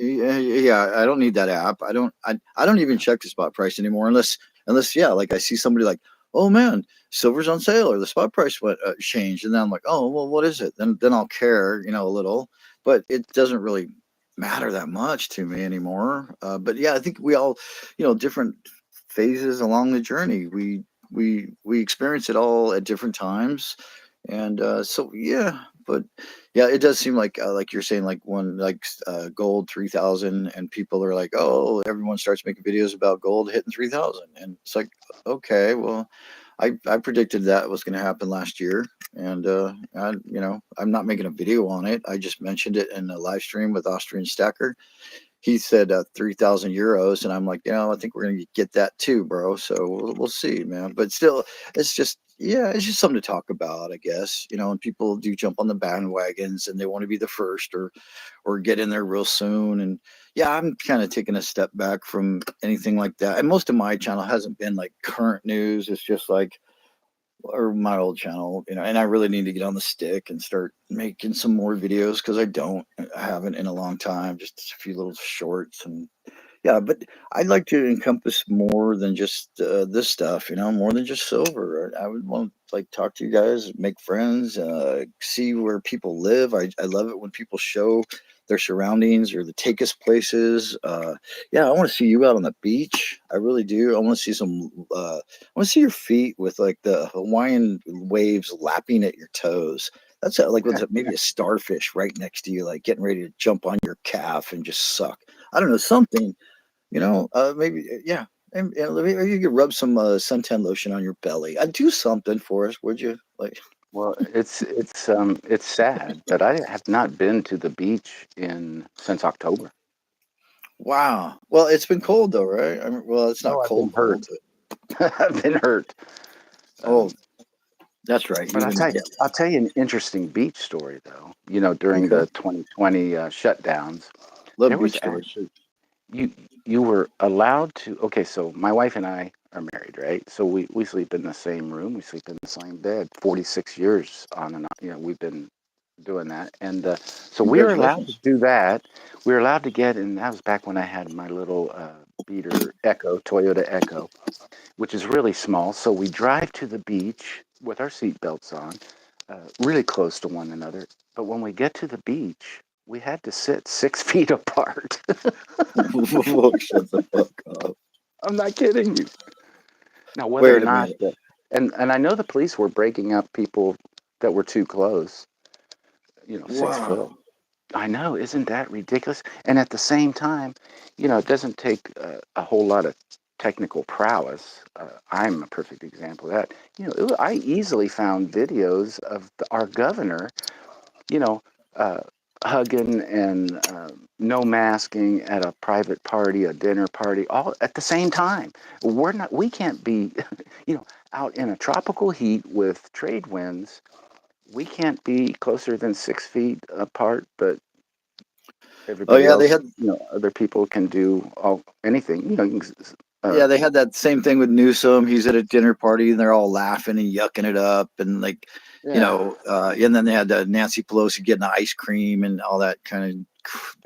yeah, I don't need that app. I don't even check the spot price anymore unless yeah, like I see somebody like, oh man, silver's on sale or the spot price went changed, and then I'm like, oh well, what is it? Then I'll care, a little, but it doesn't really matter that much to me anymore. But yeah, I think we all, different phases along the journey. We experience it all at different times, and so yeah. But yeah, it does seem like you're saying, like when gold 3,000, and people are like, oh, everyone starts making videos about gold hitting 3,000, and it's like, okay, well, I predicted that was going to happen last year, and I'm not making a video on it. I just mentioned it in a live stream with Austrian Stacker. He said 3,000 euros, and I'm like, I think we're gonna get that too, bro. So we'll see, man. But still, it's just something to talk about, I guess. And people do jump on the bandwagons, and they want to be the first, or get in there real soon. And yeah, I'm kind of taking a step back from anything like that. And most of my channel hasn't been like current news. It's just like, or my old channel, and I really need to get on the stick and start making some more videos, because I haven't in a long time, just a few little shorts. And yeah, but I'd like to encompass more than just this stuff, more than just silver. I would want to like talk to you guys, make friends, see where people live. I love it when people show their surroundings, or they take us places. Yeah, I want to see you out on the beach. I really do. I want to see I want to see your feet with like the Hawaiian waves lapping at your toes. That's like with maybe a starfish right next to you, like getting ready to jump on your calf and just suck. I don't know, something, maybe, yeah. And maybe you could rub some suntan lotion on your belly. I'd do something for us, would you? Like, Well, it's sad, but I have not been to the beach in since October. wow. Well, it's been cold though, right? Well, it's not No, I've been cold, hurt. cold, but I've been hurt. oh, Um, that's right. but You've been, yeah. I'll tell you an interesting beach story though. During Okay. the 2020 shutdowns, Love there beach was stories. actually you you were allowed to. Okay, so my wife and I are married, right? So we sleep in the same room, we sleep in the same bed. 46 years on and on. We've been doing that, and so we were allowed to Congratulations. do that. We were allowed to get, and that was back when I had my little beater Echo, Toyota Echo, which is really small. So we drive to the beach with our seatbelts on, really close to one another. But when we get to the beach, we had to sit 6 feet apart. Shut the fuck up. I'm not kidding you. Now, whether or Wait a not minute. and I know the police were breaking up people that were too close, 6 foot. Wow. I know, isn't that ridiculous? And at the same time, it doesn't take a whole lot of technical prowess. I'm a perfect example of that. I easily found videos of our governor, you know, uh, hugging and no masking at a private party, a dinner party, all at the same time. We can't be, out in a tropical heat with trade winds. We can't be closer than 6 feet apart, but Oh everybody yeah, they else, had other people can do anything. Yeah, they had that same thing with Newsom. He's at a dinner party and they're all laughing and yucking it up, and like, yeah, and then they had Nancy Pelosi getting the ice cream and all that kind of,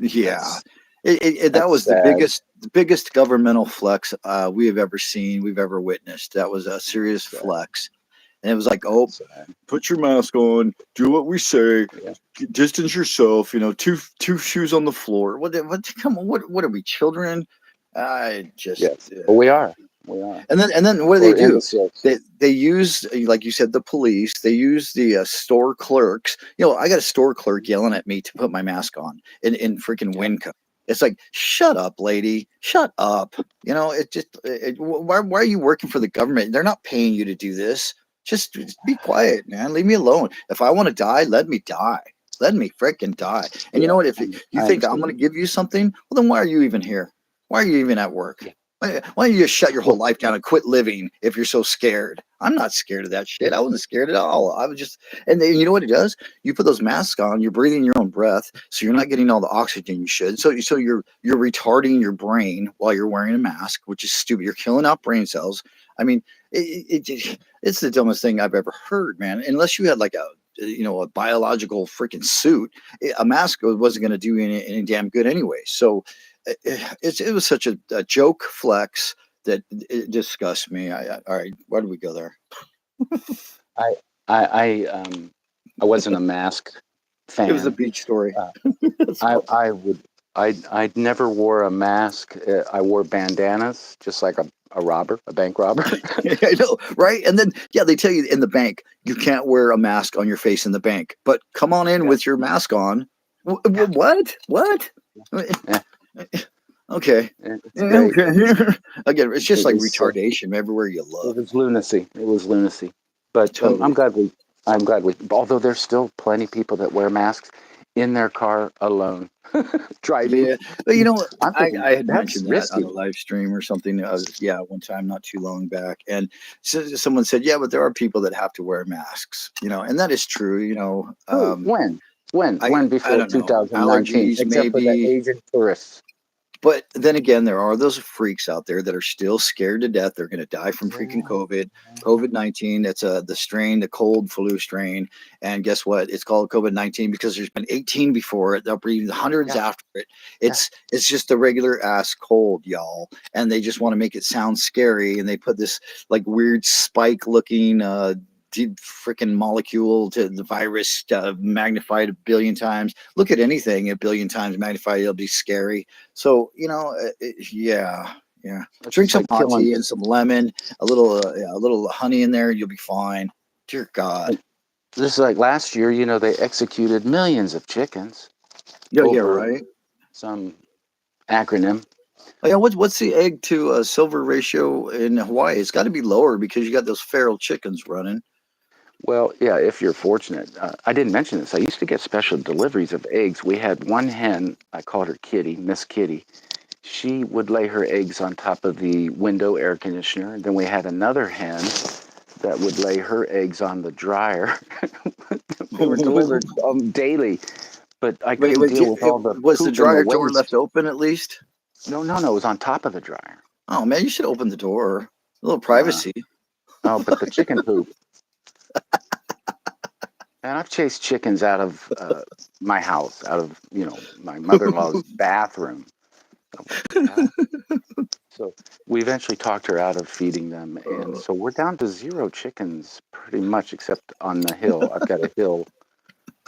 yeah. that's That that's was the sad. biggest governmental flex we have ever seen, we've ever witnessed. That was a serious That's sad. flex, and it was like, oh, That's sad. put your mask on, do what we say, Yeah, distance yourself. Two shoes on the floor. What? Come on, what are we, children? I just yes. Well, we are. We are. and then what do they We're do? imbeciles. They use, like you said, the police. They use the store clerks. I got a store clerk yelling at me to put my mask on in freaking Yeah. Winco. It's like, shut up, lady, shut up. Why are you working for the government? They're not paying you to do this. Just be quiet, man. Leave me alone. If I want to die, let me die. Let me freaking die. And you know Yeah. what? If you I think I'm going understand. to give you something, well, then why are you even here? Why are you even at work? Yeah. Why don't you just shut your whole Well, life down and quit living if you're so scared? I'm not scared of that shit. yeah. I wasn't scared at all. I was just, and then, you know what it does? You put those masks on, you're breathing your own breath, so you're not getting all the oxygen you should. So you're retarding your brain while you're wearing a mask, which is stupid. You're killing out brain cells. I mean, it's the dumbest thing I've ever heard, man. Unless you had like a biological freaking suit, a mask wasn't going to do any damn good anyway. So it was such a joke flex that it disgusts me. All right, why do we go there? I I I um I wasn't a mask. It was a fan. beach story. Uh, That's I awesome. I would I never wore a mask. I wore bandanas, just like a robber, a bank robber. I know, right? And then, yeah, they tell you in the bank you can't wear a mask on your face in the bank, but come on in Yeah, with your mask on. yeah, What? What? yeah. Okay. It's great. Okay. Again, it's just It like was retardation everywhere you it look. was lunacy. It was lunacy. But I'm Totally. glad we. Although there's still plenty of people that wear masks in their car alone, driving. Yeah, but I'm thinking I had that's mentioned that on a risky. live stream or something. Yeah, one time not too long back, and someone said, "Yeah, but there are people that have to wear masks," and that is true. Who? When? When? When I before don't know, 2019? allergies Except for the maybe. Asian tourists. But then again, there are those freaks out there that are still scared to death. They're going to die from freaking Yeah. COVID-19. That's the strain, the cold flu strain. And guess what? It's called COVID-19 because there's been 18 before it. There'll be hundreds Yeah. after it. Yeah. It's just the regular ass cold, y'all. And they just want to make it sound scary. And they put this like weird spike looking deep freaking molecule to the virus magnified a billion times. Look at anything a billion times magnified, it'll be scary. So yeah, yeah. It's Drink just some like hot killing. tea and some lemon, a little honey in there, you'll be fine. Dear God. This is like last year. They executed millions of chickens Yeah, yeah, over right. some acronym. Oh, yeah, what's the egg to silver ratio in Hawaii? It's got to be lower because you got those feral chickens running. Well, yeah, if you're fortunate. I didn't mention this. I used to get special deliveries of eggs. We had one hen. I called her Kitty, Miss Kitty. She would lay her eggs on top of the window air conditioner. And then we had another hen that would lay her eggs on the dryer. They were delivered daily, but I Wait, couldn't wait, deal with all the was the poop and the dryer door left waste. open at least? No, no, no, it was on top of the dryer. Oh man, you should open the door. A little Uh, privacy. oh, but the chicken poop. And I've chased chickens out of my house, out of my mother-in-law's bathroom. I'm like, what the hell? So we eventually talked her out of feeding them, and so we're down to zero chickens pretty much, except on the hill. I've got a hill,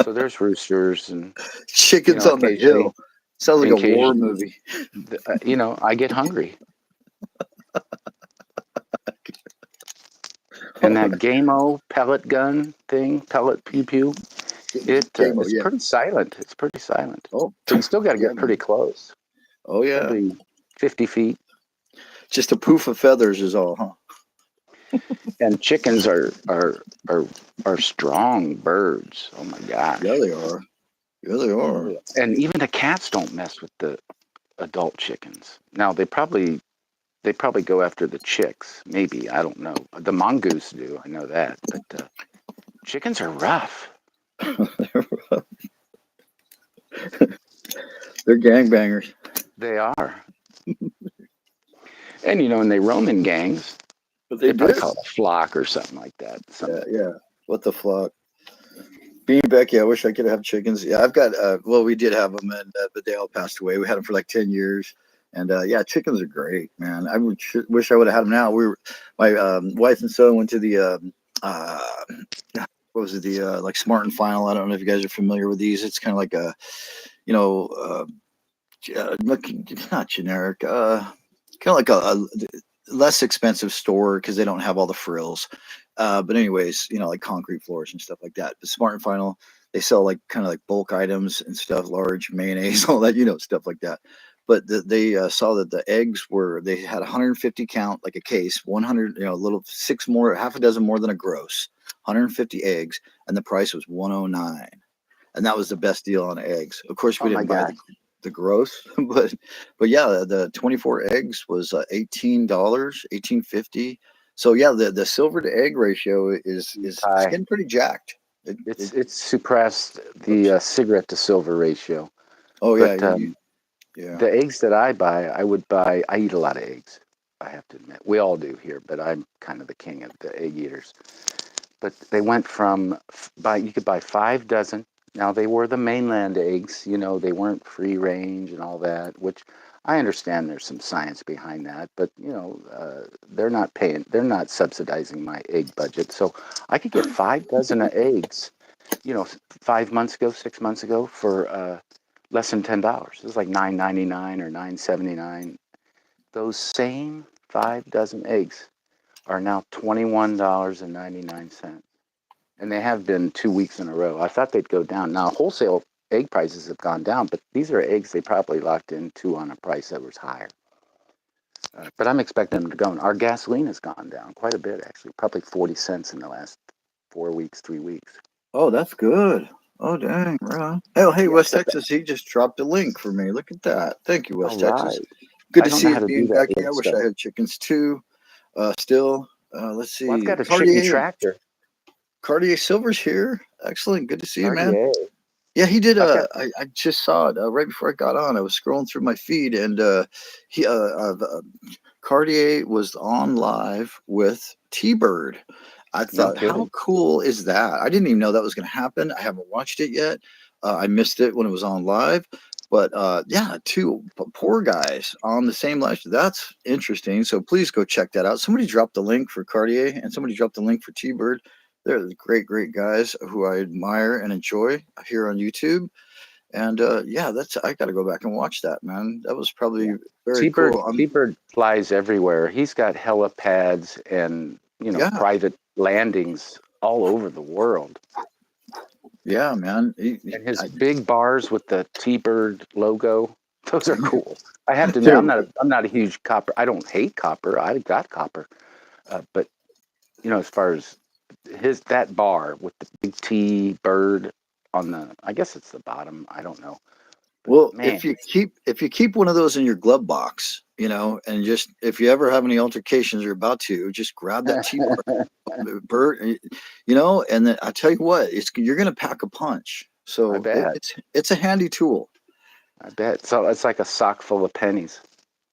so there's roosters, and Chickens on the occasionally, hill. Sounds like a war occasionally, movie. I get hungry, and that Game-O pellet gun thing, pellet pew pew, Game over, it's yeah. pretty silent. It's pretty silent, Oh, but you still got to yeah, get pretty man. close, Oh, yeah. probably 50 feet. Just a poof of feathers is all, huh? And chickens are strong birds. Oh my Yeah, gosh. they are. Yeah, they Oh, are. yeah. And even the cats don't mess with the adult chickens. Now they probably go after the chicks. Maybe, I don't know. The mongoose do. I know that. But chickens are rough. They're gangbangers. They are. And and they roam in gangs. But They they probably do. call it a flock or something like that. Yeah, yeah. What the fuck? Being Becky, I wish I could have chickens. Yeah, I've got, well, we did have them, and but they all passed away. We had them for like 10 years. And yeah, chickens are great, man. I would wish I would have had them now. My wife and son went to the, what was it, the like Smart and Final. I don't know if you guys are familiar with these. It's kind of like a, you know, not generic, kind of like a less expensive store because they don't have all the frills. But anyways, like concrete floors and stuff like that. The Smart and Final, they sell like kind of like bulk items and stuff, large mayonnaise, all that, stuff like that. But they saw that the eggs they had 150 count, like a case, 100, little six more, half a dozen more than a gross, 150 eggs, and the price was 109, and that was the best deal on eggs. Of course, we Oh my didn't buy gosh. the gross, but yeah, the 24 eggs was $18, 18.50. So yeah, the silver to egg ratio is it's Ty, getting pretty jacked. it's suppressed the Oops. cigarette to silver ratio. Oh yeah, But yeah. the eggs that I buy, I eat a lot of eggs. I have to admit. We all do here, but I'm kind of the king of the egg eaters. But they went from you could buy 5 dozen. Now they were the mainland eggs, they weren't free range and all that, which I understand there's some science behind that, but they're not subsidizing my egg budget. So I could get 5 dozen of eggs 5 months ago, 6 months ago for less than $10. It was like $9.99 or $9.79. Those same 5 dozen eggs are now $21.99. And they have been 2 weeks in a row. I thought they'd go down. Now, wholesale egg prices have gone down, but these are eggs they probably locked into on a price that was higher. But I'm expecting them to go. And our gasoline has gone down quite a bit, actually, probably 40 cents in the last 4 weeks, 3 weeks. Oh, that's good. Oh, dang, right. Oh, hey, Yeah, West but Texas, he just dropped a link for me. Look at that. Thank you, all West Texas. right. Good I to don't know see how you to do being that back here. I weird wish I stuff. had chickens too. Still, let's Well, I've see. got a chicken Cartier, tractor. Cartier Silver's here. Excellent. Good to see you, man. Cartier. Yeah, he did. I've got, I just saw it right before I got on. I was scrolling through my feed, and he Cartier was on live with T-Bird. I no thought, how kidding. cool is that? I didn't even know that was going to happen. I haven't watched it yet. I missed it when it was on live. But yeah, two poor guys on the same live. That's interesting. So please go check that out. Somebody dropped the link for Cartier, and somebody dropped the link for T-Bird. They're great, great guys who I admire and enjoy here on YouTube. And yeah, I got to go back and watch that, man. That was probably Yeah. very T-Bird, cool. T-Bird flies everywhere. He's got helipads and, Yeah, private landings all over the world. yeah, man. And his big bars with the T-Bird logo, those are cool. I have to admit, Dude, I'm not a huge copper. I don't hate copper. I got copper. But, as far as that bar with the big T-Bird on I guess it's the bottom. I don't know. But well, man, if you keep one of those in your glove box, and just if you ever have any altercations you're about to, just grab that T-bar bird, and then I tell you what, you're gonna pack a punch. I So bet. it's a handy tool. I bet. So it's like a sock full of pennies.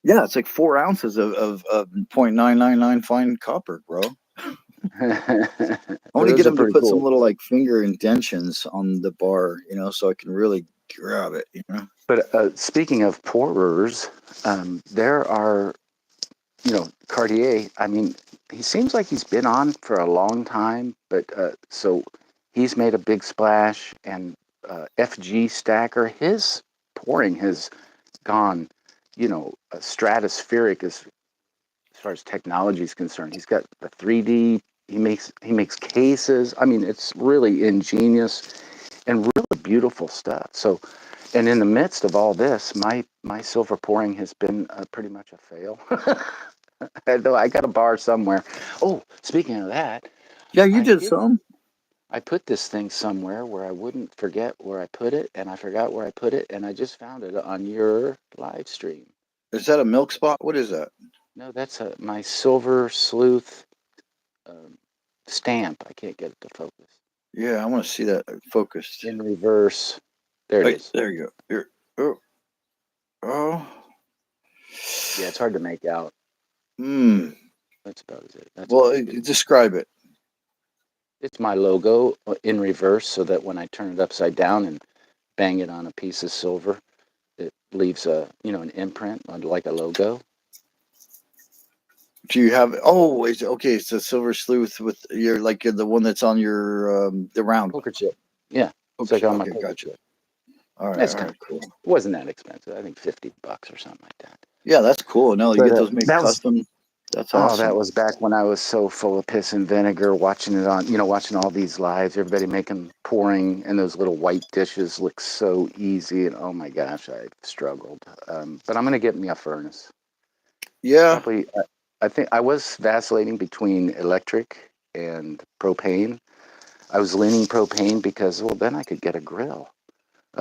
Yeah, it's like 4 ounces of 0.999 fine copper, bro. I But want to get those are them to pretty put some cool. little like finger indentions on the bar, so I can really grab it. But speaking of pourers, there are, Cartier. I mean, he seems like he's been on for a long time, but so he's made a big splash, and FG Stacker, his pouring has gone, stratospheric as far as technology is concerned. He's got the 3D. He makes cases. I mean, it's really ingenious and really beautiful stuff. So, and in the midst of all this, my silver pouring has been pretty much a fail. Though I got a bar somewhere. Oh, speaking of that, Yeah, you I did hid. some. I put this thing somewhere where I wouldn't forget where I put it, and I forgot where I put it, and I just found it on your live stream. Is that a milk spot? What is that? No, that's my silver sleuth um, stamp. I can't get it to focus. Yeah, I want to see that focused. In reverse. There it Wait, is. there you go. Here. Oh, oh. Yeah, it's hard to make out. Hmm. That's about it. That's Well, pretty good. describe it. It's my logo in reverse, so that when I turn it upside down and bang it on a piece of silver, it leaves an imprint like a logo. Do you have? Oh, it's okay. It's a silver sleuth with your like the one that's on your the round one. Poker chip. Yeah, it's Okay, like on my okay, poker gotcha. chip. All It's right, kind of cool. cool. It wasn't that expensive. I think $50 or something like that. Yeah, that's cool. No, you But get those made that was custom. That's that awesome. was back when I was so full of piss and vinegar, watching it on, watching all these lives, everybody making pouring, and those little white dishes look so easy. And oh my gosh, I struggled. But I'm gonna get me a furnace. Yeah, Probably, I think I was vacillating between electric and propane. I was leaning propane because, well, then I could get a grill.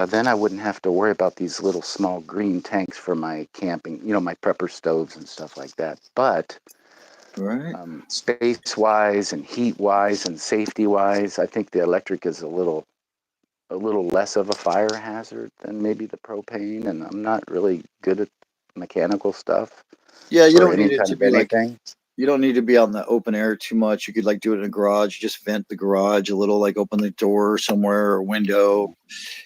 Then I wouldn't have to worry about these little small green tanks for my camping, my prepper stoves and stuff like that. But right. space-wise and heat-wise and safety-wise, I think the electric is a little less of a fire hazard than maybe the propane. And I'm not really good at mechanical stuff Yeah, you for don't any need it kind to of be like anything. you don't need to be out in the open air too much. You could like do it in a garage, just vent the garage a little, like open the door somewhere or window,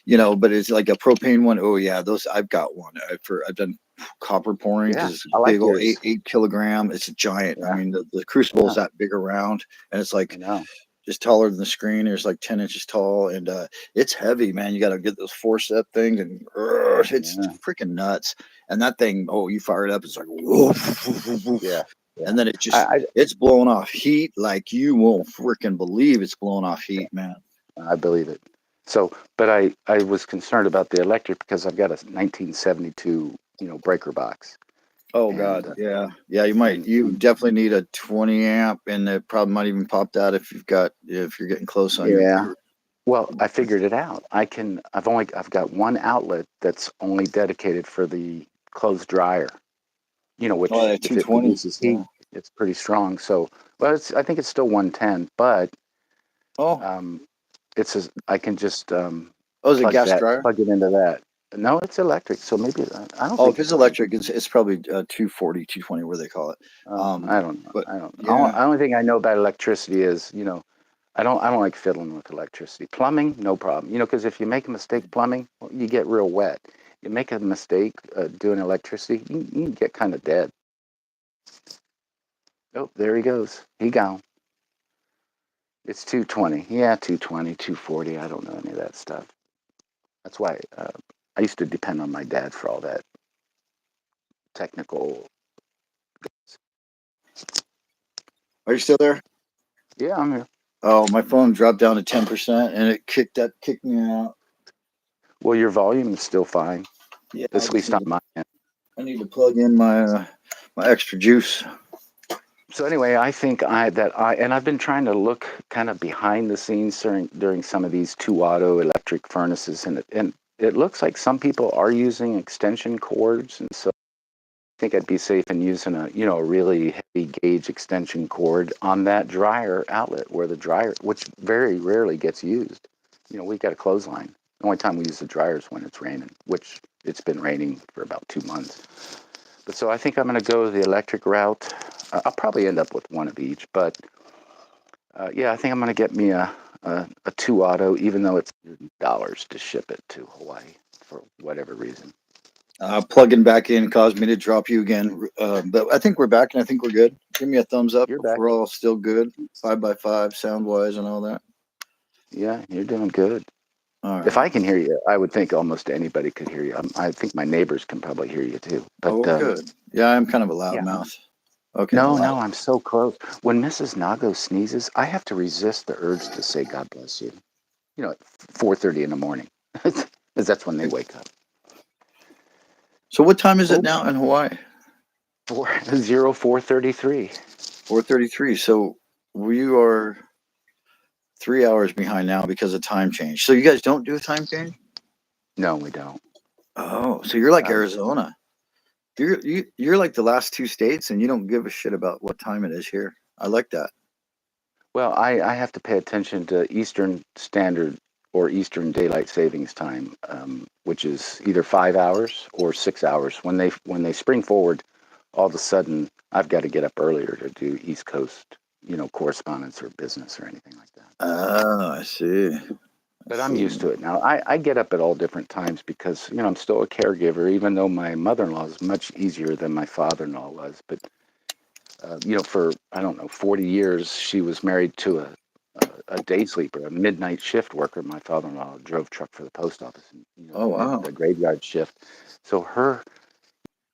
but it's like a propane one. Oh yeah, those I've got one. I've done copper pouring Yeah, because it's a I big like old eight yours. eight kilogram. It's a giant. I Yeah, mean, the crucible is yeah, that big around, and it's I like know. is taller than the screen. It's like 10 inches tall, and it's heavy, man. You got to get those forcep things, and it's Yeah. freaking nuts. And that thing, oh, you fire it up, it's like woof, woof, woof, woof. Yeah. Yeah. And then I it's blowing off heat like you won't freaking believe it's blowing off heat, man. I believe it. So, but I was concerned about the electric because I've got a 1972, breaker box, Oh and God, yeah, yeah. and, You and definitely need a 20 amp, and it probably might even pop that if you're getting close on yeah. your. Well, I figured it out. I've got one outlet that's only dedicated for the clothes dryer. Oh, Which that if it 220. produces heat, Yeah. it's pretty strong. So, well, I think it's still 110, but Oh, um, I can just oh, is it gas dryer? plug it into that. No, it's electric, so maybe I don't Oh, think if it's it's only. electric, it's probably 240, 220, where they call it. I don't know. But I don't. yeah, The only thing I know about electricity is, I don't like fiddling with electricity. Plumbing, no problem. Because if you make a mistake plumbing, well, you get real wet. You make a mistake doing electricity, you can get kind of dead. Oh, there he goes. He gone. It's 220. Yeah, 220, 240. I don't know any of that stuff. That's why I used to depend on my dad for all that technical. are you still there? Yeah, I'm here. Oh, my phone dropped down to 10%, and it kicked me out. Well, your volume is still fine. Yeah, At least on my end. I need to plug in my extra juice. So anyway, I think and I've been trying to look kind of behind the scenes during some of these 2 auto electric furnaces, and it looks like some people are using extension cords, and so I think I'd be safe in using a really heavy gauge extension cord on that dryer outlet where the dryer, which very rarely gets used. We've got a clothesline. The only time we use the dryer is when it's raining, which it's been raining for about 2 months. But so I think I'm going to go the electric route. I'll probably end up with one of each, but yeah, I think I'm going to get me a 2 auto, even though it's $100 to ship it to Hawaii for whatever reason. Plugging back in caused me to drop you again, but I think we're back, and I think we're good. Give me a thumbs up You're if back. we're all still good, 5x5 sound wise and all that. Yeah, you're doing good. All If right. I can hear you, I would think almost anybody could hear you. I think my neighbors can probably hear you too. But Oh, well, good. Yeah, I'm kind of a yeah, loudmouth. Okay. no, I'm so close. When Mrs. Nago sneezes, I have to resist the urge to say "God bless you." At 4:30 in the morning, because that's when they wake up. So what time is it Oh, now in Hawaii? 4:33. 4:33. So we are 3 hours behind now because of time change. So you guys don't do a time change? No, we don't. Oh, so you're like Um, Arizona. You're like the last two states, and you don't give a shit about what time it is here. I like that. well, I have to pay attention to Eastern Standard or Eastern Daylight Savings Time, which is either 5 hours or 6 hours. When they spring forward, all of a sudden I've got to get up earlier to do East Coast, correspondence or business or anything like that. Oh, I see. But I'm used to it now. I get up at all different times because I'm still a caregiver, even though my mother-in-law is much easier than my father-in-law was. But for I don't know 40 years, she was married to a day sleeper, a midnight shift worker. My father-in-law drove truck for the post office, and Oh, wow. the graveyard shift. So her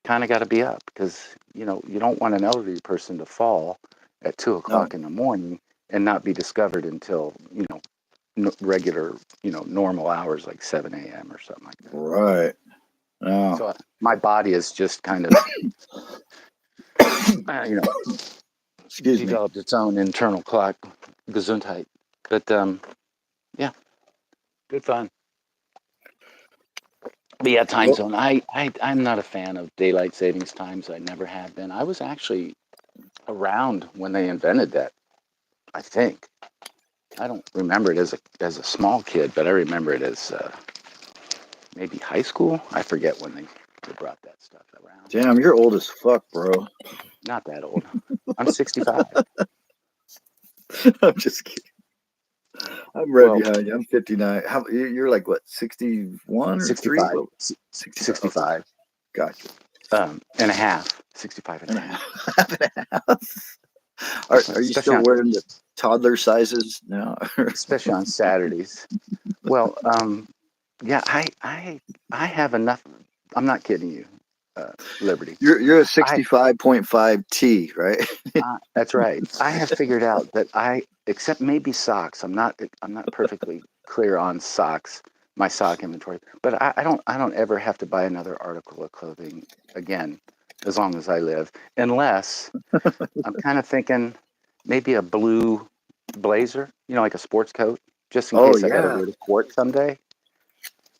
kind of got to be up because you don't want an elderly person to fall at 2 o'clock No. in the morning and not be discovered until regular normal hours like 7 a.m. or something like that. Right. No. So my body is just kind of Excuse me. developed its own internal clock, Gesundheit. But yeah, good fun. But yeah, time Well, zone. I'm not a fan of daylight savings times. I never have been. I was actually around when they invented that. I think I don't remember it as a small kid, but I remember it as maybe high school. I forget when they brought that stuff around. damn, you're old as fuck, bro. Not that old. I'm 65. I'm just kidding. I'm right Well, behind you. I'm 59. You're like what, 61 or 3? 65. Well, 65. Okay. 65. Gotcha. And a half. 65 and a And a half. half and a half. Are you Especially still on wearing toddler sizes now. especially on Saturdays. Well, yeah, I have enough. I'm not kidding you, Liberty. You're a I 65.5T, right? That's right. I have figured out that except maybe socks. I'm not perfectly clear on socks, my sock inventory, but I don't ever have to buy another article of clothing again, as long as I live, unless I'm kind of thinking maybe a blue blazer, like a sports coat, just in Oh case I got to yeah, go to court someday.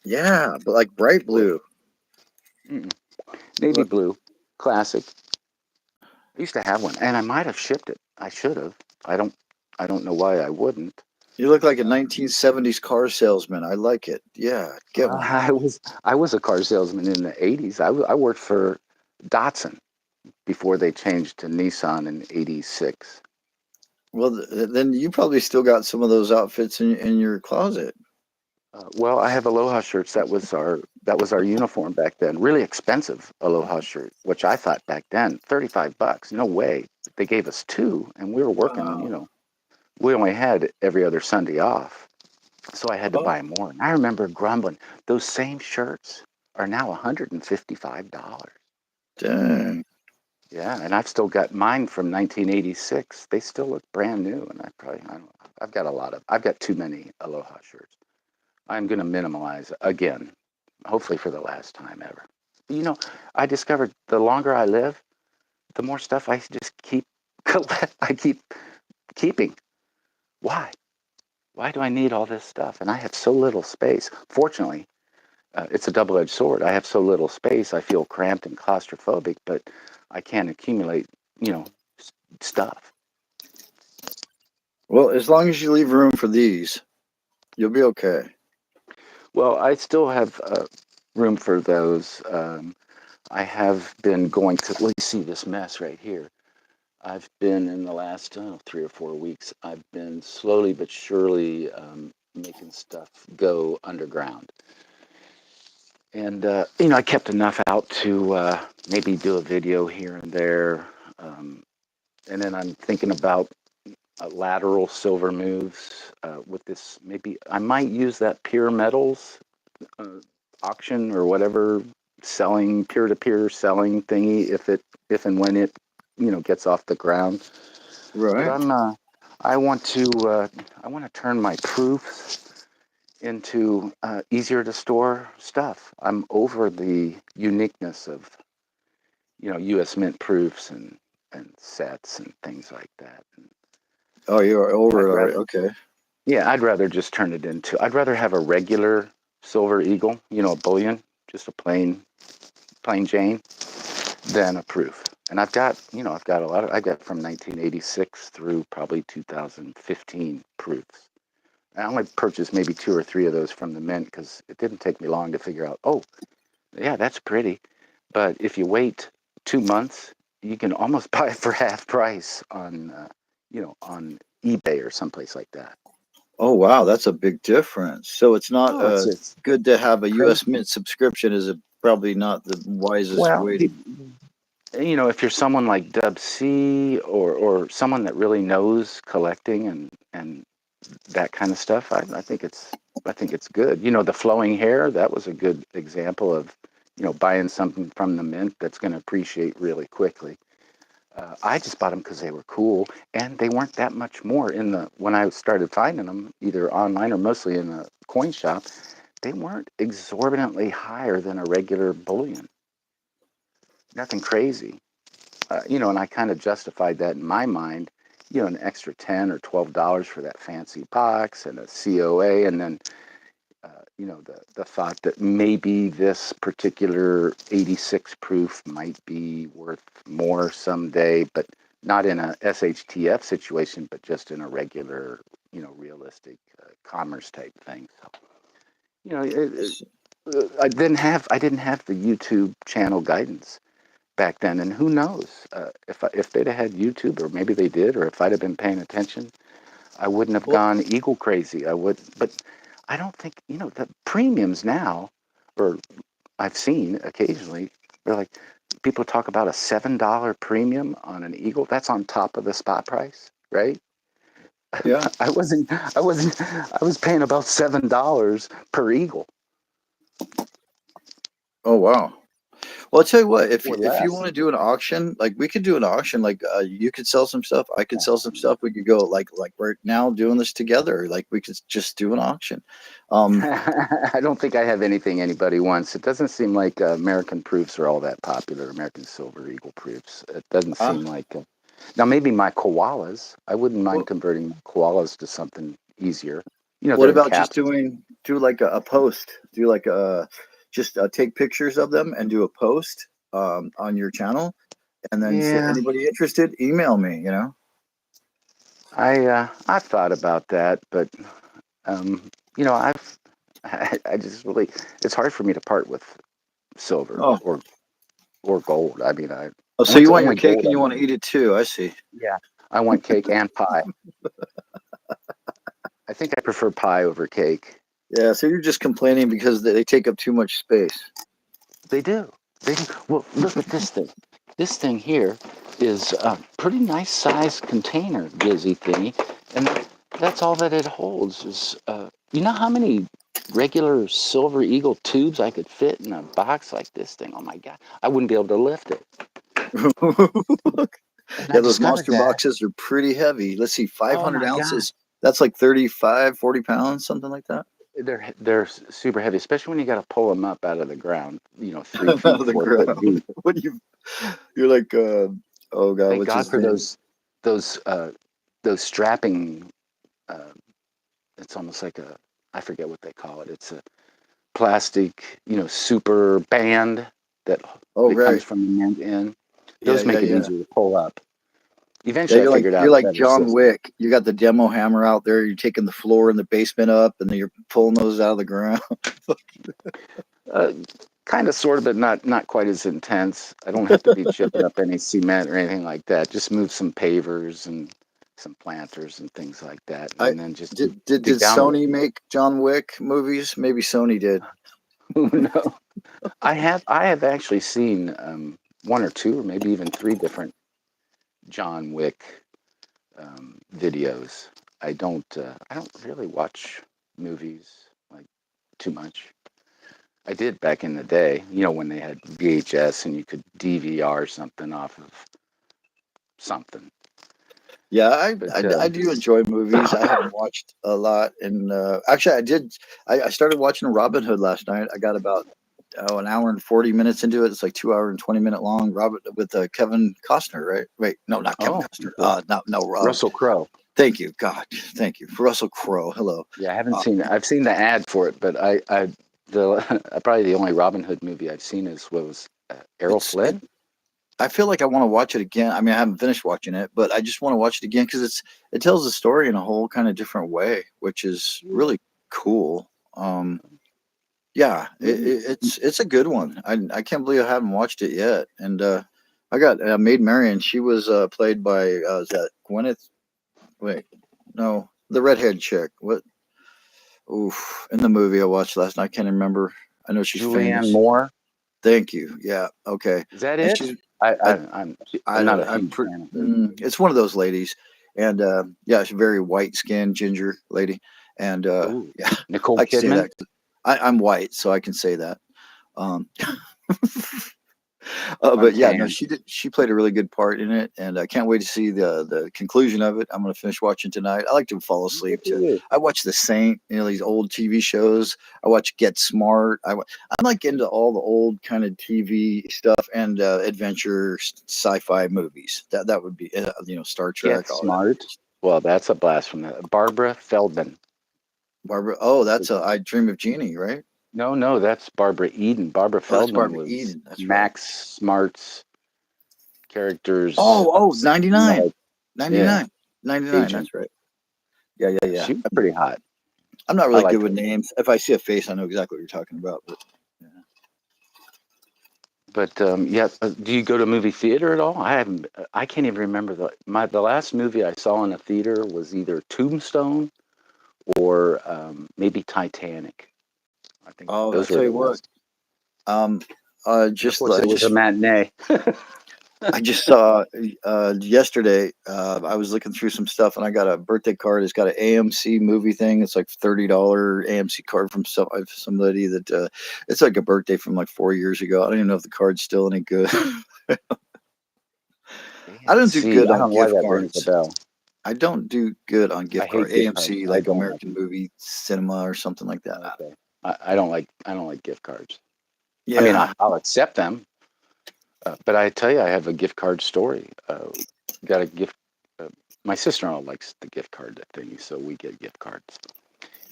yeah, but like bright blue. Mm-mm. Navy Look, blue, classic. I used to have one, and I might have shipped it. I should have. I don't. I don't know why I wouldn't. you look like a 1970s car salesman. I like it. Yeah, get one. I was a car salesman in the '80s. I worked for Datsun before they changed to Nissan in '86. Well, then you probably still got some of those outfits in your closet. Well, I have Aloha shirts. That was our uniform back then. Really expensive Aloha shirt, which I thought back then $35. No way. They gave us two, and we were working. Wow. We only had every other Sunday off, so I had to Oh, buy more. And I remember grumbling. Those same shirts are now $155. dang. Yeah, and I've still got mine from 1986. They still look brand new, and I don't know. I've got too many Aloha shirts. I'm going to minimalize again, hopefully for the last time ever. You know, I discovered the longer I live, the more stuff I just keep I keep keeping. Why? Why do I need all this stuff? And I have so little space. Fortunately, it's a double-edged sword. I have so little space. I feel cramped and claustrophobic, but I can't accumulate, you know, stuff. Well, as long as you leave room for these, you'll be okay. Well, I still have room for those. I have been going to, let me see this mess right here. I've been in the last 3 or 4 weeks, I've been slowly but surely making stuff go underground. And, I kept enough out to maybe do a video here and there. Um, and then I'm thinking about lateral silver moves with this. Maybe I might use that Pure Metals uh, auction or whatever selling peer-to-peer selling thingy if and when it gets off the ground. But Right. I want to turn my proofs into easier to store stuff. I'm over the uniqueness of U.S. Mint proofs and sets and things like that. And Oh, you're over I'd it already. rather Okay. Yeah, I'd rather just turn it into. I'd rather have a regular silver eagle, a bullion, just a plain Jane, than a proof. And I've got a lot of. I got from 1986 through probably 2015 proofs. I only purchased maybe two or three of those from the mint because it didn't take me long to figure out. Oh, yeah, that's pretty. But if you wait 2 months, you can almost buy it for half price on eBay or someplace like that. Oh, wow, that's a big difference. So it's not Oh, it's good to have a crazy. U.S. Mint subscription. Is it probably not the wisest Well, way to? if you're someone like Dub C or someone that really knows collecting and that kind of stuff, I think it's good. The flowing hair, that was a good example of buying something from the mint that's going to appreciate really quickly. I just bought them because they were cool, and they weren't that much more when I started finding them either online or mostly in a coin shop. They weren't exorbitantly higher than a regular bullion. Nothing crazy. And I kind of justified that in my mind, an extra $10 or $12 for that fancy box and a COA, and then, the thought that maybe this particular 86 proof might be worth more someday, but not in a SHTF situation, but just in a regular, realistic commerce type thing. So, you know, it, I didn't have the YouTube channel guidance back then, and who knows if they'd have had YouTube, or maybe they did, or if I'd have been paying attention, I wouldn't have Well, gone eagle crazy. I would, but I don't think the premiums now, or I've seen occasionally, they're like people talk about a $7 premium on an eagle. That's on top of the spot price, right? Yeah. I was paying about $7 per eagle Oh wow. Well, I'll tell you what. or If you less. want to do an auction, like we could do an auction. Like you could sell some stuff. I could sell some stuff. We could go like we're now doing this together. Like we could just do an auction. Um, I don't think I have anything anybody wants. It doesn't seem like American proofs are all that popular. American silver eagle proofs. It doesn't uh, seem like. Now maybe my koalas. I wouldn't mind what converting my koalas to something easier. You know, what they're in about just captives. do like a post? Do like a just take pictures of them and do a post on your channel, and then say Yeah, anybody interested, email me. I've thought about that, but um, you know, I just really it's hard for me to part with silver Oh, or gold. I mean, oh, and so what's you the want your only cake gold and I you want want? to eat it too? I see. Yeah, I want cake and pie. I think I prefer pie over cake. Yeah, so you're just complaining because they take up too much space. They do. They do. Well, look at this thing. This thing here is a pretty nice sized container, busy thingy, and that's all that it holds. Is you know how many regular Silver Eagle tubes I could fit in a box like this thing? Oh my God, I wouldn't be able to lift it. And I Yeah, those discovered monster that. boxes are pretty heavy. Let's see, Oh 500 my God, ounces. That's like 35, 40 pounds, something like that. they're super heavy, especially when you got to pull them up out of the ground. You know, three Out feet, of the 4 foot ground. deep. What do you're like, oh God, Thank what's God his for name? those uh, those strapping. Uh, it's almost like a I forget what they call it. It's a plastic, super band that Oh, that comes right. from the end. Yeah, Those yeah, make it yeah. easier to pull up. Yeah, Eventually, I you're like figured out you're a like better John system. Wick. You got the demo hammer out there. You're taking the floor and the basement up, and then you're pulling those out of the ground. Uh, kind of, sort of, but not quite as intense. I don't have to be chipping up any cement or anything like that. Just move some pavers and some planters and things like that, I and then just did dig down a little. Sony make John Wick movies? Maybe Sony did. No, I have actually seen one or two or maybe even three different John Wick videos. I don't really watch movies like too much. I did back in the day, when they had VHS and you could DVR something off of something. Yeah, But I do enjoy movies. I haven't watched a lot, and actually, I did. I started watching Robin Hood last night. I got about an hour and 40 minutes into it. It's like 2 hour and 20 minute long. Robin with Kevin Costner, right? Wait, no, not Kevin oh, Costner. okay. No. Russell Crowe. Thank you, God, thank you, Russell Crowe. Hello. Yeah, I haven't Uh, seen it. I've seen the ad for it, but the probably the only Robin Hood movie I've seen is what was Errol it's it. Flynn. I feel like I want to watch it again. I mean, I haven't finished watching it, but I just want to watch it again because it tells the story in a whole kind of different way, which is really cool. Yeah, it's a good one. I can't believe I haven't watched it yet. And I got Maid Marian. She was played by is that Gwyneth? Wait, no, the redhead chick. What? Oof! In the movie I watched last night, I can't remember. I know she's Julianne famous. Moore. Thank you. Yeah. Okay. Is that And it? she's I, I I I'm I I'm not don't. a huge fan of her. It's one of those ladies, and yeah, she's a very white skinned ginger lady, and Ooh, yeah, Nicole I can say Kidman. that. I'm white, so I can say that. Um, I'm but yeah, no, tan. she did. She played a really good part in it, and I can't wait to see the conclusion of it. I'm going to finish watching tonight. I like to fall Good asleep for to. you. I watch The Saint, these old TV shows. I watch Get Smart. I'm like into all the old kind of TV stuff and adventure sci-fi movies. That would be Star Get Trek, all that. smart. Well, that's a blast from that. Barbara Feldman. Barbara. Oh, that's I Dream of Jeannie, right? No, that's Barbara Eden. Barbara Oh, that's Feldman Barbara was Eden. That's right. Max Smart's character's, Oh, 99. like, yeah, 99. 99. agent. That's right. Yeah. She was pretty hot. I'm not I really good liked with her. names. If I see a face, I know exactly what you're talking about. But yeah. But yeah, do you go to movie theater at all? I haven't. I can't even remember the last movie I saw in a theater was either Tombstone or maybe Titanic. I think Oh, I those were tell the you what. last. Um, And of just course, I it was a just matinee. I just saw yesterday. I was looking through some stuff, and I got a birthday card. It's got an AMC movie thing. It's like $30 AMC card from somebody that it's like a birthday from like 4 years ago. I don't even know if the card's still any good. I don't do AMC. good I on don't know why gift that rings a cards. bell. I don't do good on I gift card. hate gift cards. AMC, I like don't like American them. Movie Cinema or something like that. Okay. I don't like gift cards. I mean, Yeah, I'll accept them, but I tell you, I have a gift card story. Got a gift. Uh, my sister-in-law likes the gift card thing, so we get gift cards.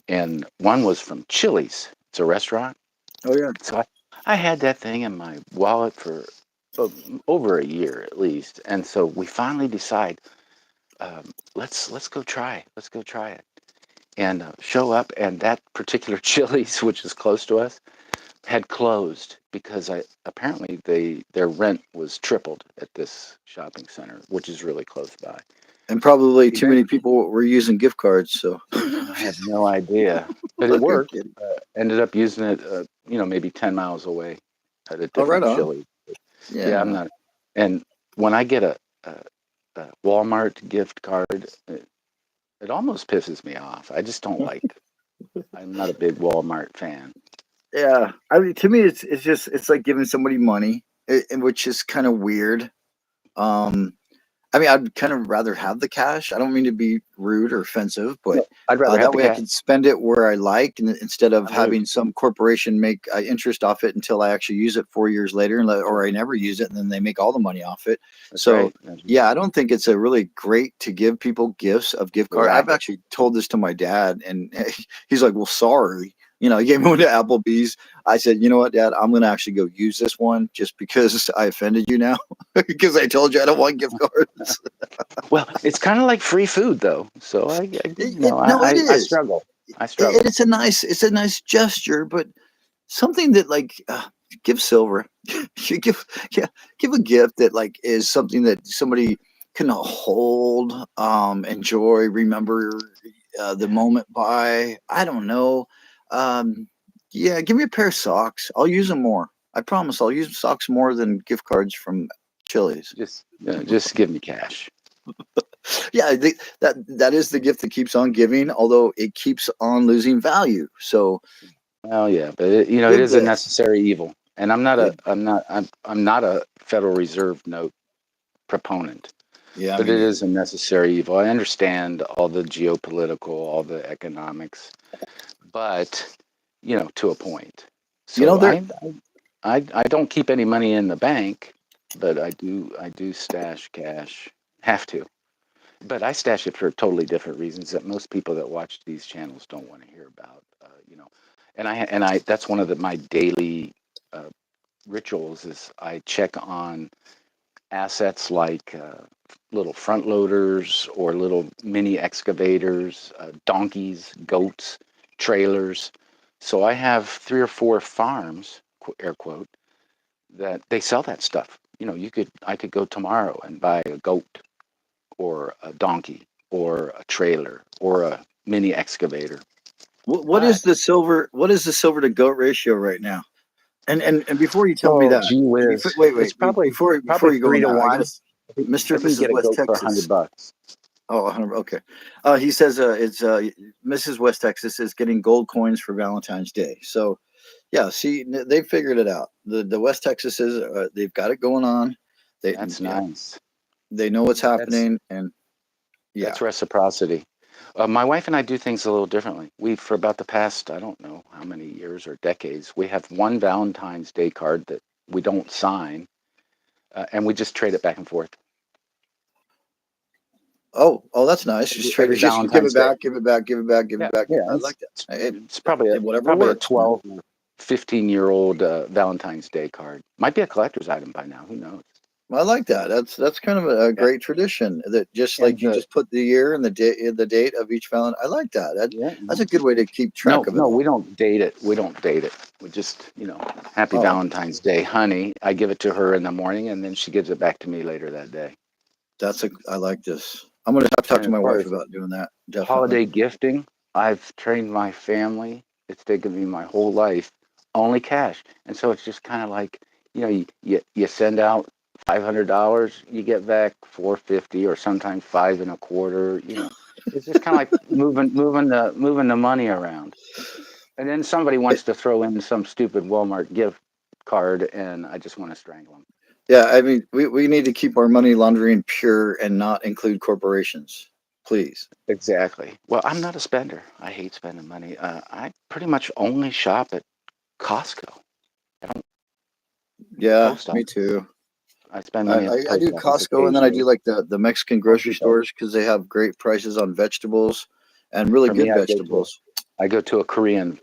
And one was from Chili's. It's a restaurant. oh yeah. So I had that thing in my wallet for uh, over a year at least. And so we finally decide, let's go try. Let's go try it. And show up, and that particular Chili's, which is close to us, had closed because apparently their rent was tripled at this shopping center, which is really close by. And probably too many Eventually, people were using gift cards. So I have no idea, but it look, I'm worked. kidding. Ended up using it, maybe 10 miles away at a Oh, right different on. Chili. Yeah, I'm Yeah. not. And when I get a Walmart gift card, it almost pisses me off. I just don't like. I'm not a big Walmart fan. Yeah, I mean, to me, it's just it's like giving somebody money, which is kind of weird. Um, I mean, I'd kind of rather have the cash. I don't mean to be rude or offensive, but No, I'd rather have that the way I cash. can spend it where I like, and instead of I'm with having you. some corporation make interest off it until I actually use it 4 years later, or I never use it, and then they make all the money off it. That's So, right. That's right. yeah, I don't think it's a really great to give people gifts of gift card. I've Racket. actually told this to my dad, and he's like, "Well, sorry." He gave me one to Applebee's. I said, "You know what, Dad? I'm going to actually go use this one just because I offended you now because I told you I don't want gift cards." Well, it's kind of like free food, though. So No, it I is. struggle. I And struggle. it's a nice gesture, but something that like give silver. You yeah, give a gift that like is something that somebody can hold, enjoy, remember the moment by. I don't know. Um, yeah, give me a pair of socks. I'll use them more. I promise. I'll use socks more than gift cards from Chili's. Just give me cash. Yeah, that is the gift that keeps on giving, although it keeps on losing value. So Well, yeah, but it give is a this. necessary evil, and I'm not Yeah, a I'm not a Federal Reserve note proponent, yeah, but me it neither. is a necessary evil. I understand all the geopolitical, all the economics, but to a point. You know, So there. I don't keep any money in the bank, but I do stash cash. Have to. But I stash it for totally different reasons that most people that watch these channels don't want to hear about. And I that's one of my daily uh, rituals is I check on assets like little front loaders or little mini excavators, donkeys, goats, trailers. So I have 3 or 4 farms, air quote, that they sell that stuff. I could go tomorrow and buy a goat or a donkey or a trailer or a mini excavator. What is But the silver? What is the silver to goat ratio right now? And before you tell me oh, that, gee whiz, it's probably before you go three on to that, I one. guess I Mr. and think you Mrs. get a West goat for Texas. $100. Oh, 100. Okay. He says it's Mrs. West Texas is getting gold coins for Valentine's Day. So yeah, see, they figured it out. The West Texas is they've got it going on. They That's yeah, nice. they know what's That's happening, and yeah. that's reciprocity. My wife and I do things a little differently. For about the past, I don't know how many years or decades, we have one Valentine's Day card that we don't sign, and we just trade it back and forth Oh, that's nice. every Just you give it Valentine's Day. back, give it back, give it back, give Yeah, it back. yeah. I It's like that. it's, It, it's probably a whatever probably a works, man. 12 or 15-year-old Valentine's Day card. Might be a collector's item by now. Who knows? I like that. That's kind of a Yeah. great tradition. That just And like you just put the year and the date of each Valentine. I like that. yeah, That's a good way to keep track no, of it no, we all. don't date it. We don't date it. We just, Happy Oh, Valentine's Day, honey. I give it to her in the morning, and then she gives it back to me later that day. I like this. I'm gonna have to talk And to as my far wife as about doing that. Definitely. holiday gifting, I've trained my family. It's taken me my whole life, only cash. And so it's just kind of like, you send out $500, you get back 450 or sometimes 5 1/4. It's just kind of like moving the money around. And then somebody wants to throw in some stupid Walmart gift card, and I just want to strangle them. Yeah, I mean, we need to keep our money laundering pure and not include corporations, please. Exactly. Well, I'm not a spender. I hate spending money. I pretty much only shop at Costco. I don't Yeah, post me office. too. I spend I, money at I, the I post do office Costco, and then I do occasionally. like the Mexican Home grocery Depot. stores because they have great prices on vegetables and really For me, good vegetables. I go to a Korean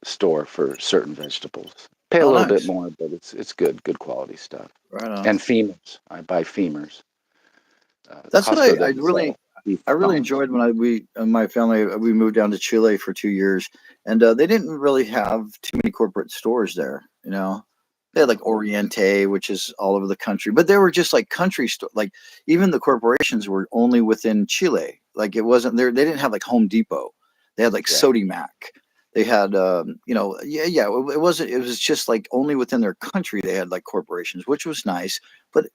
store for certain vegetables. Pay a Oh, little bit nice. more, but it's good quality stuff. Right on. And femurs, I buy femurs. That's what Costco I doesn't really sell beef I really bones. enjoyed when we and my family we moved down to Chile for 2 years, and they didn't really have too many corporate stores there. They had like Oriente, which is all over the country, but they were just like country store. Like even the corporations were only within Chile. Like it wasn't there. They didn't have like Home Depot. They had like Yeah, Sodimac. They had yeah. It wasn't. It was just like only within their country they had like corporations, which was nice. But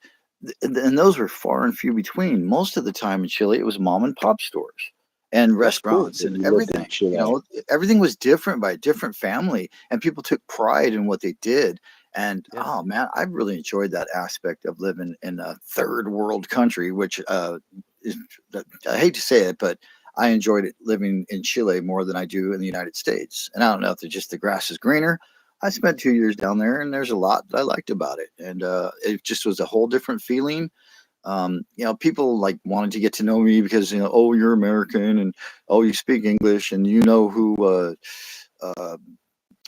and those were far and few between. Most of the time in Chile, it was mom and pop stores and that's cool restaurants that and you lived in everything. Chile. Everything was different by a different family, and people took pride in what they did. And Yeah, oh man, I really enjoyed that aspect of living in a third world country, which is, I hate to say it, but I enjoyed it living in Chile more than I do in the United States. And I don't know if it's just the grass is greener. I spent 2 years down there, and there's a lot that I liked about it, and it just was a whole different feeling. People like wanted to get to know me because oh, you're American, and oh, you speak English, and you know who uh,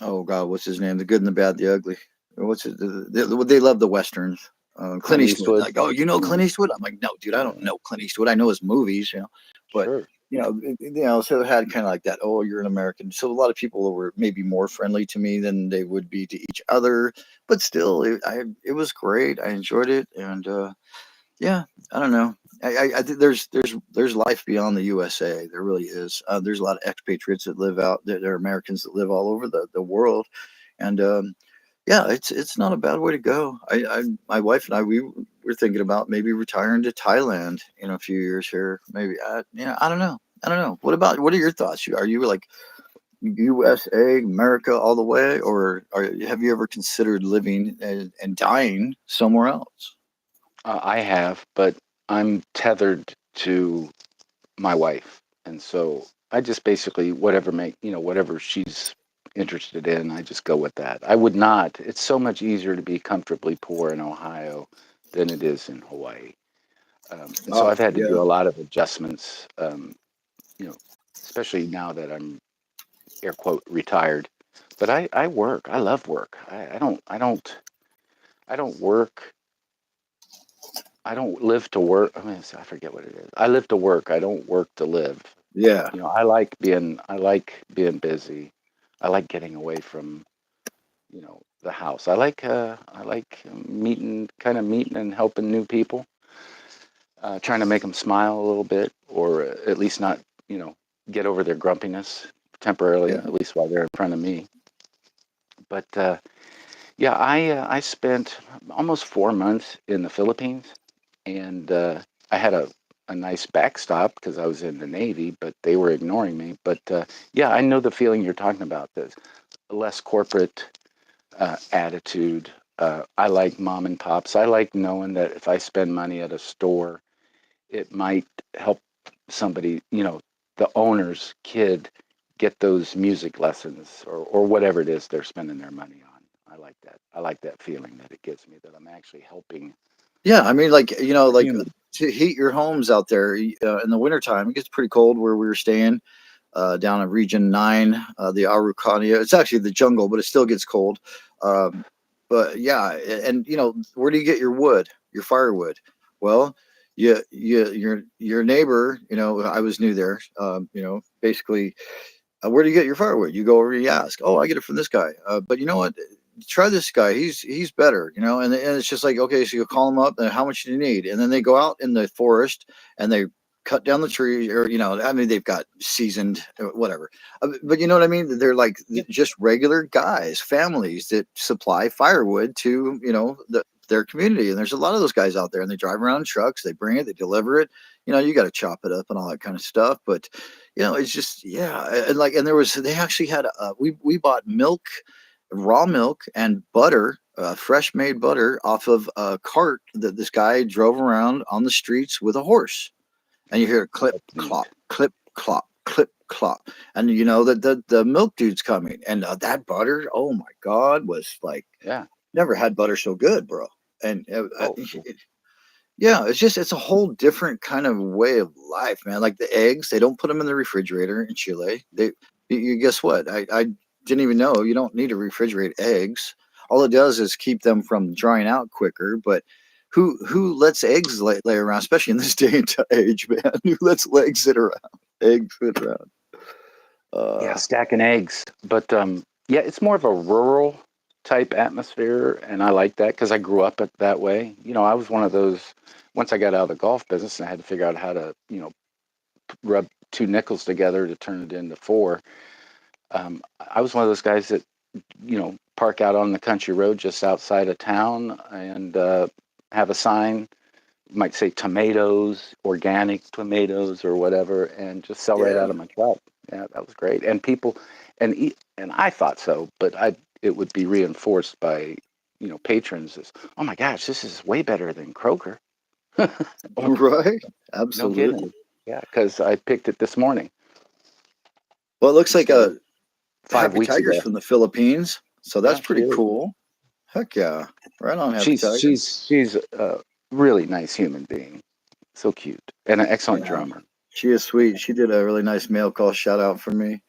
oh God, what's his name? The Good and the Bad, the Ugly. What's it? They love the westerns. Clint Clint Eastwood. Eastwood. Like, oh, you know Yeah, Clint Eastwood? I'm like, no, dude, I don't yeah, know Clint Eastwood. I know his movies, but sure. so it had kind of like that. Oh, you're an American. So a lot of people were maybe more friendly to me than they would be to each other, but still, it was great. I enjoyed it, and yeah, I don't know. I think there's life beyond the USA. There really is. There's a lot of expatriates that live out. There are Americans that live all over the world, and yeah, it's not a bad way to go. My wife and I we were thinking about maybe retiring to Thailand in a few years here. Maybe I don't know. I don't know. What are your thoughts? Are you like USA, America all the way, or have you ever considered living and dying somewhere else? I have, but I'm tethered to my wife, and so I just basically whatever she's interested in, I just go with that. I would not. It's so much easier to be comfortably poor in Ohio than it is in Hawaii, and so Oh I've had to yeah, do a lot of adjustments. You know, especially now that I'm air quote retired. But I work. I love work. I don't work. I don't live to work. I mean, I forget what it is. I live to work. I don't work to live. yeah. I like being busy. I like getting away from the house. I like meeting and helping new people, trying to make them smile a little bit, or at least not get over their grumpiness temporarily, Yeah. at least while they're in front of me. But yeah, I spent almost 4 months in the Philippines, and I had a nice backstop because I was in the Navy, but they were ignoring me. But yeah, I know the feeling you're talking about. The less corporate attitude. I like mom and pops. I like knowing that if I spend money at a store, it might help somebody, the owner's kid get those music lessons or whatever it is they're spending their money on. I like that. I like that feeling that it gives me that I'm actually helping Yeah, I mean, like a like human. to heat your homes out there in the wintertime, it gets pretty cold where we were staying down in Region 9, the Araucania. It's actually the jungle, but it still gets cold. Um, but yeah, and where do you get your wood, your firewood? Well, your neighbor. I was new there. Basically, where do you get your firewood? You go over, you ask. Oh, I get it from this guy. But you know what? Try this guy. He's better. And it's just like, okay, so you call him up, and how much do you need? And then they go out in the forest and they cut down the tree, or I mean, they've got seasoned whatever. But you know what I mean? They're like Yeah. just regular guys, families that supply firewood to their community. And there's a lot of those guys out there, and they drive around in trucks, they bring it, they deliver it. You got to chop it up and all that kind of stuff. But it's just, yeah. And there was, they actually had we bought milk, raw milk and butter, fresh made butter off of a cart that this guy drove around on the streets with a horse. And you hear clip, That's neat. clop, clip, clop, clip, clop. And you know that the milk dude's coming. And that butter, oh my God, was like, Yeah. never had butter so good, bro. And Oh, yeah, it's a whole different kind of way of life, man. Like the eggs, they don't put them in the refrigerator in Chile. You guess what? I didn't even know you don't need to refrigerate eggs. All it does is keep them from drying out quicker. But who lets eggs lay around, especially in this day and age, man? Who lets eggs sit around? Eggs sit around. yeah, stacking eggs. But yeah, it's more of a rural type atmosphere, and I like that because I grew up that way. I was one of those. Once I got out of the golf business, and I had to figure out how to, rub two nickels together to turn it into four. I was one of those guys that, park out on the country road just outside of town and have a sign, might say tomatoes, organic tomatoes or whatever, and just sell right out of my truck. Yeah, that was great. And people, and I thought so, but it would be reinforced by, patrons as, oh my gosh, this is way better than Kroger. Right? No Absolutely. kidding. Yeah, because I picked it this morning. Well, it looks like instead of a 5 Happy weeks Tiger's ago. from the Philippines. So Yeah, that's she pretty is. cool. Heck yeah. Right on, Happy She's Tiger. she's a really nice human being. So cute and an excellent Yeah. drummer. She is sweet. She did a really nice mail call shout out for me.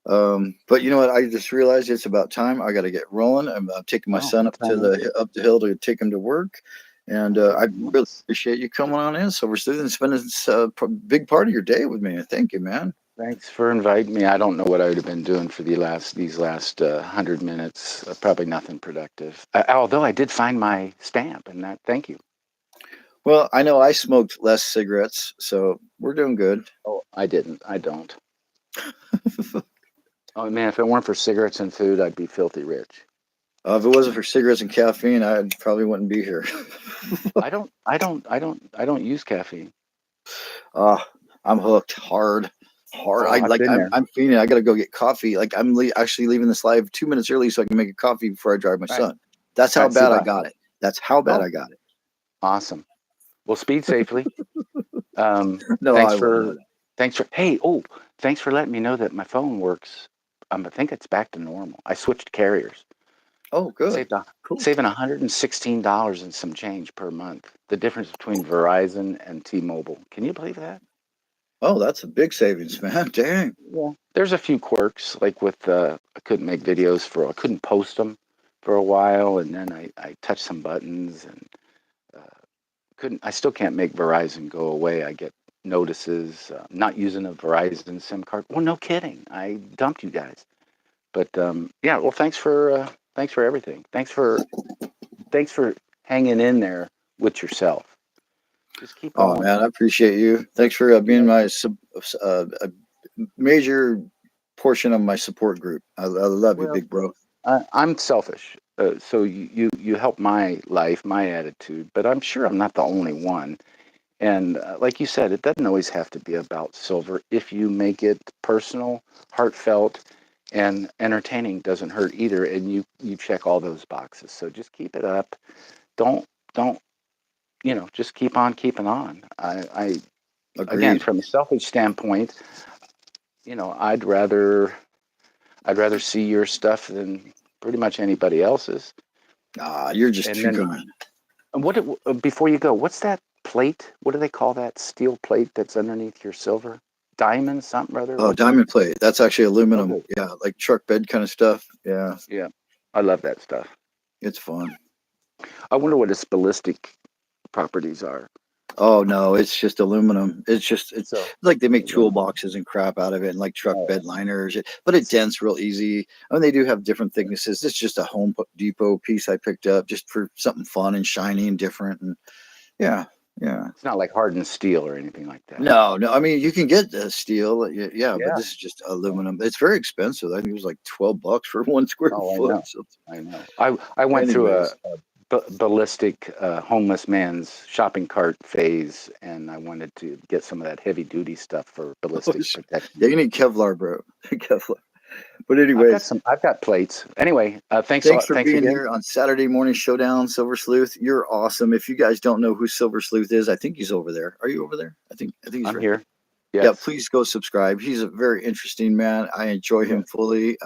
But you know what? I just realized it's about time. I got to get rolling. I'm taking my Oh, son what time is it? up the hill to take him to work, and Okay, I really nice. appreciate you coming on in, Silver Sleuth, and spending this big part of your day with me. Thank you, man. Thanks for inviting me. I don't know what I would have been doing for these last 100 minutes. Probably nothing productive. Although I did find my stamp, and that. Thank you. Well, I know I smoked less cigarettes, so we're doing good. Oh, I didn't. I don't. Oh man, if it weren't for cigarettes and food, I'd be filthy rich. If it wasn't for cigarettes and caffeine, I probably wouldn't be here. I don't use caffeine. uh, I'm hooked hard. Hard. Oh, I've been there. I'm feeling. I gotta go get coffee. Like I'm actually leaving this live 2 minutes early so I can make a coffee before I drive my Right. son. That's how Right. See bad I that? got it. That's how bad Oh, I got it. awesome. Well, speed safely. No, Thanks I won't know for that. thanks for letting me know that my phone works. I think it's back to normal. I switched carriers. Oh, good. Saved a, Cool. saving $116 and some change per month. The difference between Verizon and T-Mobile. Can you believe that? Oh, that's a big savings, man. Dang. Yeah. There's a few quirks, like with I couldn't make videos I couldn't post them for a while, and then I touched some buttons and I still can't make Verizon go away. I get notices not using a Verizon SIM card. Well, no kidding. I dumped you guys. But yeah, well, thanks for everything. Thanks for hanging in there with yourself. Just keep Oh going. man, I appreciate you. Thanks for You being know, my a major portion of my support group. I love you, well, big bro. I'm selfish, so you help my life, my attitude. But I'm sure I'm not the only one. And like you said, it doesn't always have to be about silver. If you make it personal, heartfelt, and entertaining, doesn't hurt either. And you check all those boxes. So just keep it up. Don't just keep on keeping on. I again, Agreed. from a selfish standpoint, I'd rather see your stuff than pretty much anybody else's. Ah, you're just And too then kind. before you go, what's that plate? What do they call that steel plate that's underneath your silver? Diamond something brother? Oh, What's that? diamond plate. That's actually aluminum. Oh, Yeah, like truck bed kind of stuff. Yeah, yeah. I love that stuff. it's fun. I wonder what its ballistic properties are. Oh no, it's just aluminum. It's So, like they make aluminum. toolboxes and crap out of it, and like truck Oh, bed liners. But it dents real easy. I mean, they do have different thicknesses. It's just a Home Depot piece I picked up just for something fun and shiny and different. And yeah, yeah. it's not like hardened steel or anything like that. No, no. I mean, you can get steel, yeah, but Yeah. this is just Yeah. aluminum. It's very expensive. I think it was like $12 for 1 square Oh, I foot. know. So, I know. I went through a, anyways, ballistic homeless man's shopping cart phase, and I wanted to get some of that heavy duty stuff for Oh, ballistic protection. yeah, you need Kevlar, bro. Kevlar. But I've got anyways, some. I've got plates. Anyway, thanks a thanks lot. for Thanks being again. here on Saturday Morning Showdown, Silver Sleuth. You're awesome. If you guys don't know who Silver Sleuth is, I think he's over there. Are you over there? I think he's I'm right there. here. Yeah, Yes. please go subscribe. He's a very interesting man. I enjoy him Yes. fully.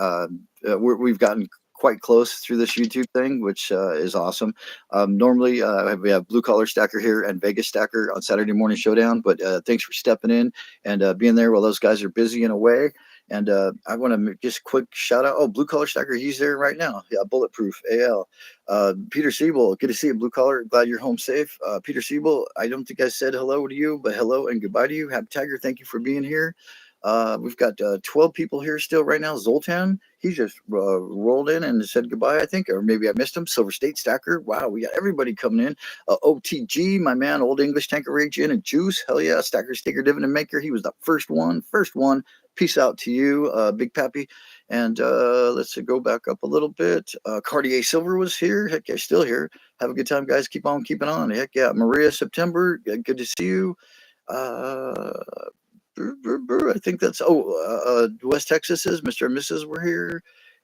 We've gotten quite close through this YouTube thing, which is awesome. Normally, we have Blue Collar Stacker here and Vegas Stacker on Saturday Morning Showdown, but thanks for stepping in and being there while those guys are busy in a way. And I want to just quick shout out. Oh, Blue Collar Stacker, he's there right now. Yeah, Bulletproof AL. Peter Siebel, good to see you, Blue Collar. Glad you're home safe. Peter Siebel, I don't think I said hello to you, but hello and goodbye to you. Happy Tiger, thank you for being here. We've got 12 people here still right now. Zoltan, he just rolled in and said goodbye, I think, or maybe I missed him. Silver State Stacker, wow, we got everybody coming in. OTG, my man, Old English Tanker Rage Gin and Juice, hell yeah. Stacker Sticker Dividend Maker, he was the first one. Peace out to you, Big Pappy. And let's go back up a little bit. Cartier Silver was here. Heck yeah, still here. Have a good time, guys. Keep on keeping on. Heck yeah. Maria September, good to see you. Uh, I think that's, West Texas is Mr. and Mrs. were here.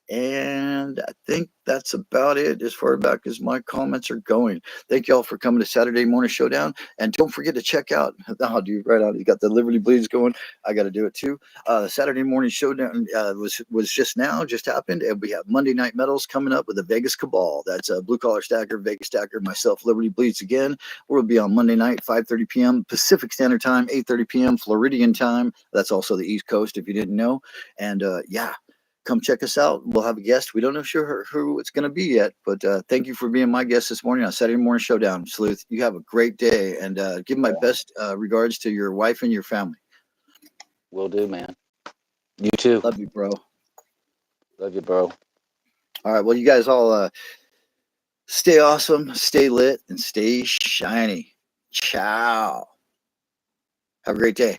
And I think that's about it as far back as my comments are going. Thank y'all for coming to Saturday Morning Showdown. And don't forget to check out, oh, dude, right on. You got the Liberty Bleeds going. I got to do it too. Saturday Morning Showdown was just happened. And we have Monday Night Metals coming up with the Vegas Cabal. That's Blue Collar Stacker, Vegas Stacker, myself, Liberty Bleeds again. We'll be on Monday night, 5:30 p.m. Pacific Standard Time, 8:30 p.m. Floridian time. That's also the East Coast if you didn't know. And yeah, come check us out. We'll have a guest. We don't know sure who it's going to be yet, but thank you for being my guest this morning on Saturday Morning Showdown. Sleuth, you have a great day, and give my best regards to your wife and your family. Will do, man. You too. Love you, bro. Love you, bro. All right. Well, you guys all stay awesome, stay lit, and stay shiny. Ciao. Have a great day.